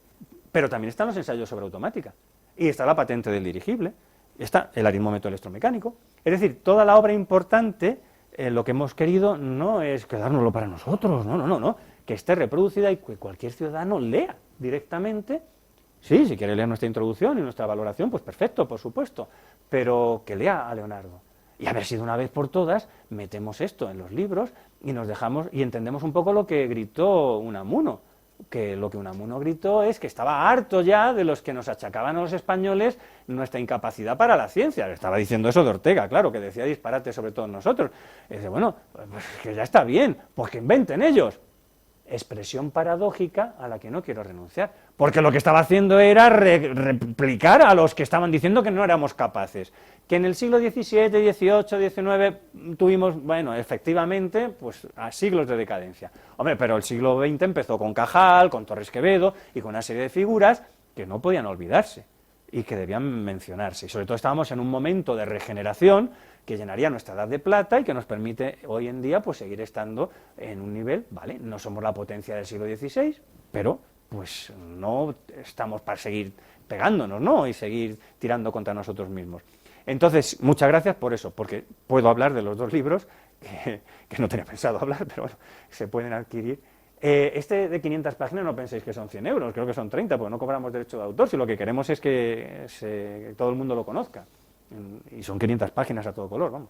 Pero también están los ensayos sobre automática, y está la patente del dirigible, está el aritmómetro electromecánico. Es decir, toda la obra importante, lo que hemos querido no es quedárnoslo para nosotros, no, que esté reproducida y que cualquier ciudadano lea directamente. Sí, si quiere leer nuestra introducción y nuestra valoración, pues perfecto, por supuesto, pero que lea a Leonardo. Y a ver si de una vez por todas metemos esto en los libros y nos dejamos y entendemos un poco lo que gritó Unamuno. que lo que Unamuno gritó es que estaba harto ya de los que nos achacaban a los españoles nuestra incapacidad para la ciencia. Estaba diciendo eso de Ortega, claro, que decía disparate sobre todos nosotros. Y dice, bueno, pues que ya está bien, pues que inventen ellos. Expresión paradójica a la que no quiero renunciar, porque lo que estaba haciendo era replicar a los que estaban diciendo que no éramos capaces. Que en el siglo XVII, XVIII, XIX tuvimos, bueno, efectivamente, pues a siglos de decadencia. Hombre, pero el siglo XX empezó con Cajal, con Torres Quevedo y con una serie de figuras que no podían olvidarse y que debían mencionarse. Y sobre todo estábamos en un momento de regeneración que llenaría nuestra edad de plata y que nos permite hoy en día pues seguir estando en un nivel, ¿vale? No somos la potencia del siglo XVI, pero pues no estamos para seguir pegándonos, ¿no? Y seguir tirando contra nosotros mismos. Entonces, muchas gracias por eso, porque puedo hablar de los dos libros, que no tenía pensado hablar, pero bueno, se pueden adquirir. Este de 500 páginas no penséis que son 100 euros, creo que son 30, porque no cobramos derecho de autor, si lo que queremos es que todo el mundo lo conozca. Y son 500 páginas a todo color, vamos.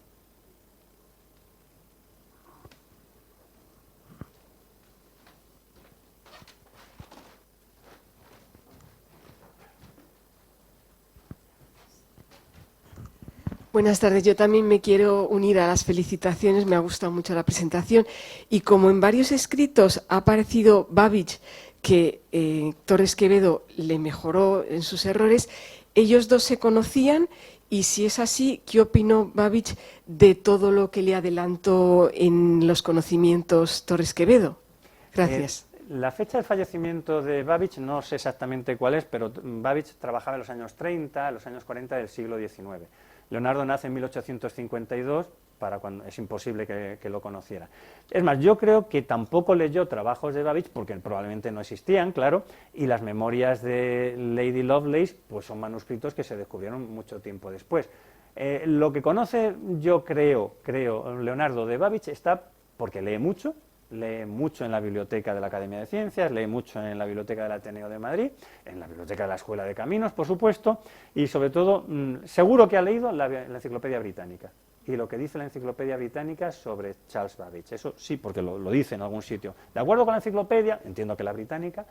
Buenas tardes, yo también me quiero unir a las felicitaciones, me ha gustado mucho la presentación y como en varios escritos ha aparecido Babbage, que Torres Quevedo le mejoró en sus errores, ellos dos se conocían y si es así, ¿qué opinó Babbage de todo lo que le adelantó en los conocimientos Torres Quevedo? Gracias. La fecha del fallecimiento de Babbage no sé exactamente cuál es, pero Babbage trabajaba en los años 30, en los años 40 del siglo XIX. Leonardo nace en 1852, para cuando es imposible que lo conociera. Es más, yo creo que tampoco leyó trabajos de Babbage, porque probablemente no existían, claro, y las memorias de Lady Lovelace pues son manuscritos que se descubrieron mucho tiempo después. Lo que conoce, yo creo, Leonardo de Babbage está porque lee mucho en la biblioteca de la Academia de Ciencias, lee mucho en la biblioteca del Ateneo de Madrid, en la biblioteca de la Escuela de Caminos, por supuesto, y sobre todo, seguro que ha leído la Enciclopedia Británica, y lo que dice la Enciclopedia Británica sobre Charles Babbage. Eso sí, porque lo dice en algún sitio. De acuerdo con la Enciclopedia, entiendo que la británica,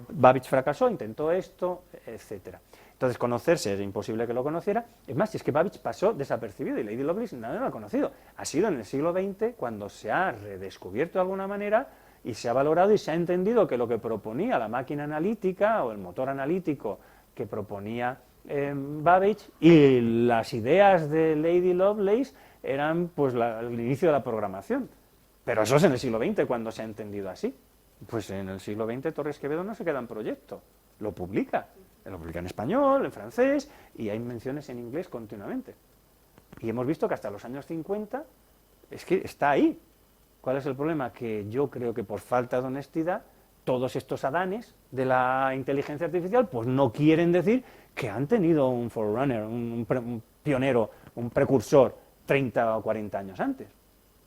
Babbage fracasó, intentó esto, etcétera. Entonces, conocerse es imposible que lo conociera. Es más, si es que Babbage pasó desapercibido y Lady Lovelace nadie lo ha conocido. Ha sido en el siglo XX cuando se ha redescubierto de alguna manera y se ha valorado y se ha entendido que lo que proponía la máquina analítica o el motor analítico que proponía Babbage y las ideas de Lady Lovelace eran pues el inicio de la programación. Pero eso es en el siglo XX cuando se ha entendido así. Pues en el siglo XX Torres Quevedo no se queda en proyecto, lo publica en español, en francés, y hay menciones en inglés continuamente. Y hemos visto que hasta los años 50 es que está ahí. ¿Cuál es el problema? Que yo creo que por falta de honestidad, todos estos adanes de la inteligencia artificial, pues no quieren decir que han tenido un forerunner, un pionero, un precursor 30 o 40 años antes.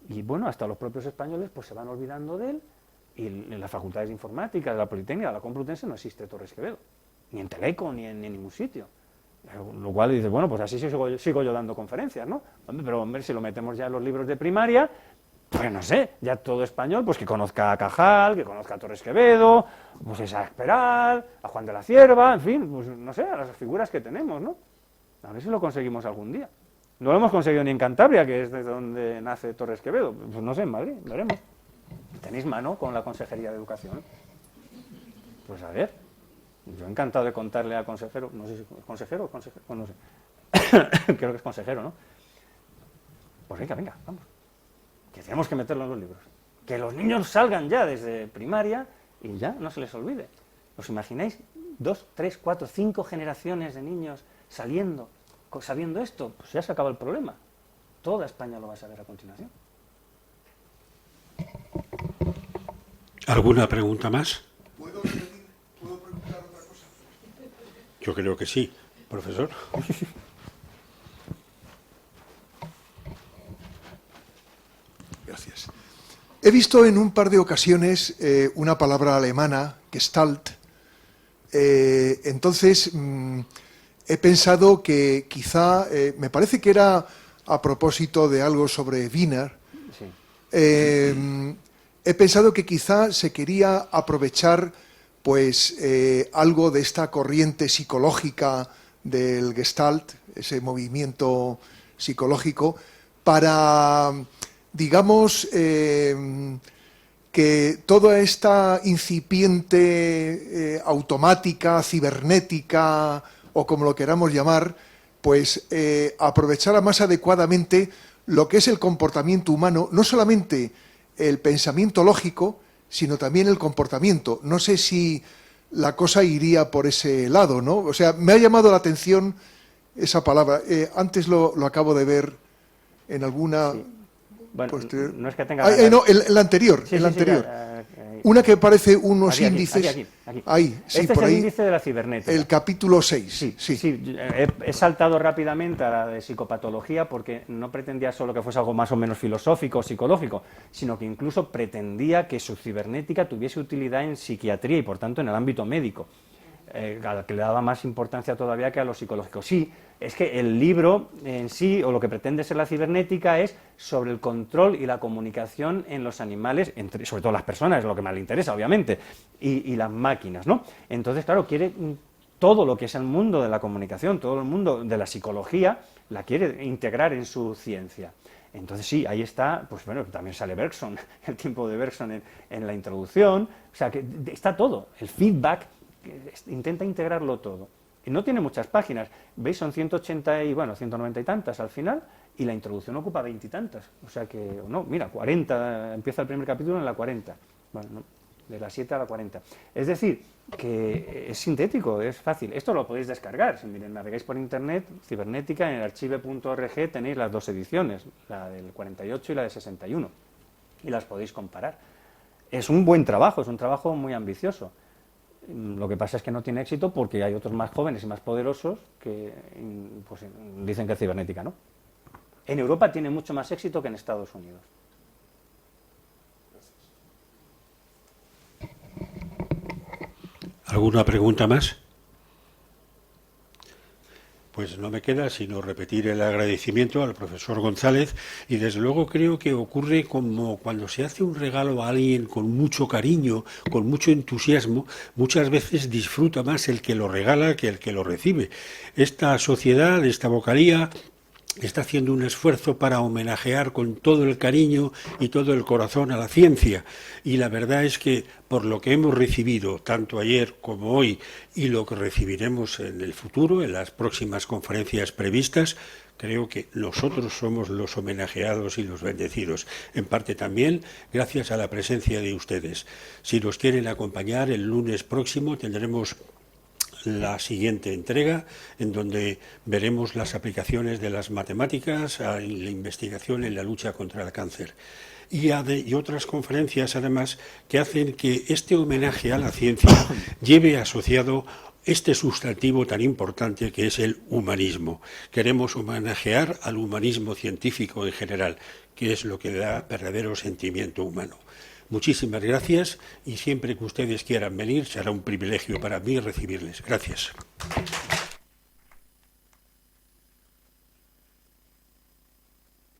Y bueno, hasta los propios españoles pues se van olvidando de él, y en las facultades de informática, de la Politécnica, de la Complutense, no existe Torres Quevedo. Ni en Teleco, ni en ningún sitio. Lo cual dices, bueno, pues así sigo yo dando conferencias, ¿no? Pero, hombre, si lo metemos ya en los libros de primaria, pues no sé, ya todo español, pues que conozca a Cajal, que conozca a Torres Quevedo, pues a Isaac Peral, a Juan de la Cierva, en fin, pues no sé, a las figuras que tenemos, ¿no? A ver si lo conseguimos algún día. No lo hemos conseguido ni en Cantabria, que es de donde nace Torres Quevedo, pues no sé, en Madrid, veremos. ¿Tenéis mano con la Consejería de Educación? Pues a ver. Yo encantado de contarle al consejero, no sé si es consejero o consejero, no sé, creo que es consejero, ¿no? Pues venga, vamos, que tenemos que meterlo en los libros, que los niños salgan ya desde primaria y ya no se les olvide. ¿Os imagináis 2, 3, 4, 5 generaciones de niños sabiendo esto? Pues ya se acaba el problema, toda España lo va a saber a continuación. ¿Alguna pregunta más? ¿Puedo preguntar otra cosa? Yo creo que sí, profesor. Gracias. He visto en un par de ocasiones una palabra alemana, Gestalt. Entonces, he pensado que quizá, me parece que era a propósito de algo sobre Wiener. Sí. he pensado que quizá se quería aprovechar pues algo de esta corriente psicológica del Gestalt, ese movimiento psicológico, para, digamos, que toda esta incipiente automática, cibernética, o como lo queramos llamar, pues aprovechara más adecuadamente lo que es el comportamiento humano, no solamente el pensamiento lógico, sino también el comportamiento. No sé si la cosa iría por ese lado, ¿no? O sea, me ha llamado la atención esa palabra. Antes lo acabo de ver en alguna... Sí. Bueno, posterior. no es que tenga... no, el anterior, Sí, el sí, anterior. Sí, una que parece unos aquí, índices... aquí. Ahí, sí, Este por es el ahí. índice de la cibernética. El capítulo 6. Sí. He saltado rápidamente a la de psicopatología porque no pretendía solo que fuese algo más o menos filosófico o psicológico, sino que incluso pretendía que su cibernética tuviese utilidad en psiquiatría y, por tanto, en el ámbito médico, al que le daba más importancia todavía que a lo psicológico. Sí, es que el libro en sí, o lo que pretende ser la cibernética, es sobre el control y la comunicación en los animales, sobre todo las personas, es lo que más le interesa, obviamente, y las máquinas, ¿no? Entonces, claro, quiere todo lo que es el mundo de la comunicación, todo el mundo de la psicología, la quiere integrar en su ciencia. Entonces sí, ahí está, pues bueno, también sale Bergson, el tiempo de Bergson en la introducción, o sea, que está todo, el feedback, intenta integrarlo todo. Y no tiene muchas páginas, veis, son 180 y, bueno, 190 y tantas al final, y la introducción ocupa 20 y tantas, o sea que, no, mira, 40, empieza el primer capítulo en la 40, bueno, no, de la 7 a la 40. Es decir, que es sintético, es fácil. Esto lo podéis descargar, si miren, navegáis por internet, cibernética, en el archive.org tenéis las dos ediciones, la del 48 y la de 61, y las podéis comparar. Es un buen trabajo, es un trabajo muy ambicioso. Lo que pasa es que no tiene éxito porque hay otros más jóvenes y más poderosos que pues, dicen que cibernética no. En Europa tiene mucho más éxito que en Estados Unidos. ¿Alguna pregunta más? Pues no me queda sino repetir el agradecimiento al profesor González y desde luego creo que ocurre como cuando se hace un regalo a alguien con mucho cariño, con mucho entusiasmo, muchas veces disfruta más el que lo regala que el que lo recibe. Esta sociedad, esta vocalía, está haciendo un esfuerzo para homenajear con todo el cariño y todo el corazón a la ciencia. Y la verdad es que por lo que hemos recibido, tanto ayer como hoy, y lo que recibiremos en el futuro, en las próximas conferencias previstas, creo que nosotros somos los homenajeados y los bendecidos. En parte también gracias a la presencia de ustedes. Si nos quieren acompañar, el lunes próximo tendremos la siguiente entrega, en donde veremos las aplicaciones de las matemáticas a la investigación en la lucha contra el cáncer. Y otras conferencias, además, que hacen que este homenaje a la ciencia lleve asociado este sustantivo tan importante que es el humanismo. Queremos homenajear al humanismo científico en general, que es lo que da verdadero sentimiento humano. Muchísimas gracias y siempre que ustedes quieran venir será un privilegio para mí recibirles. Gracias.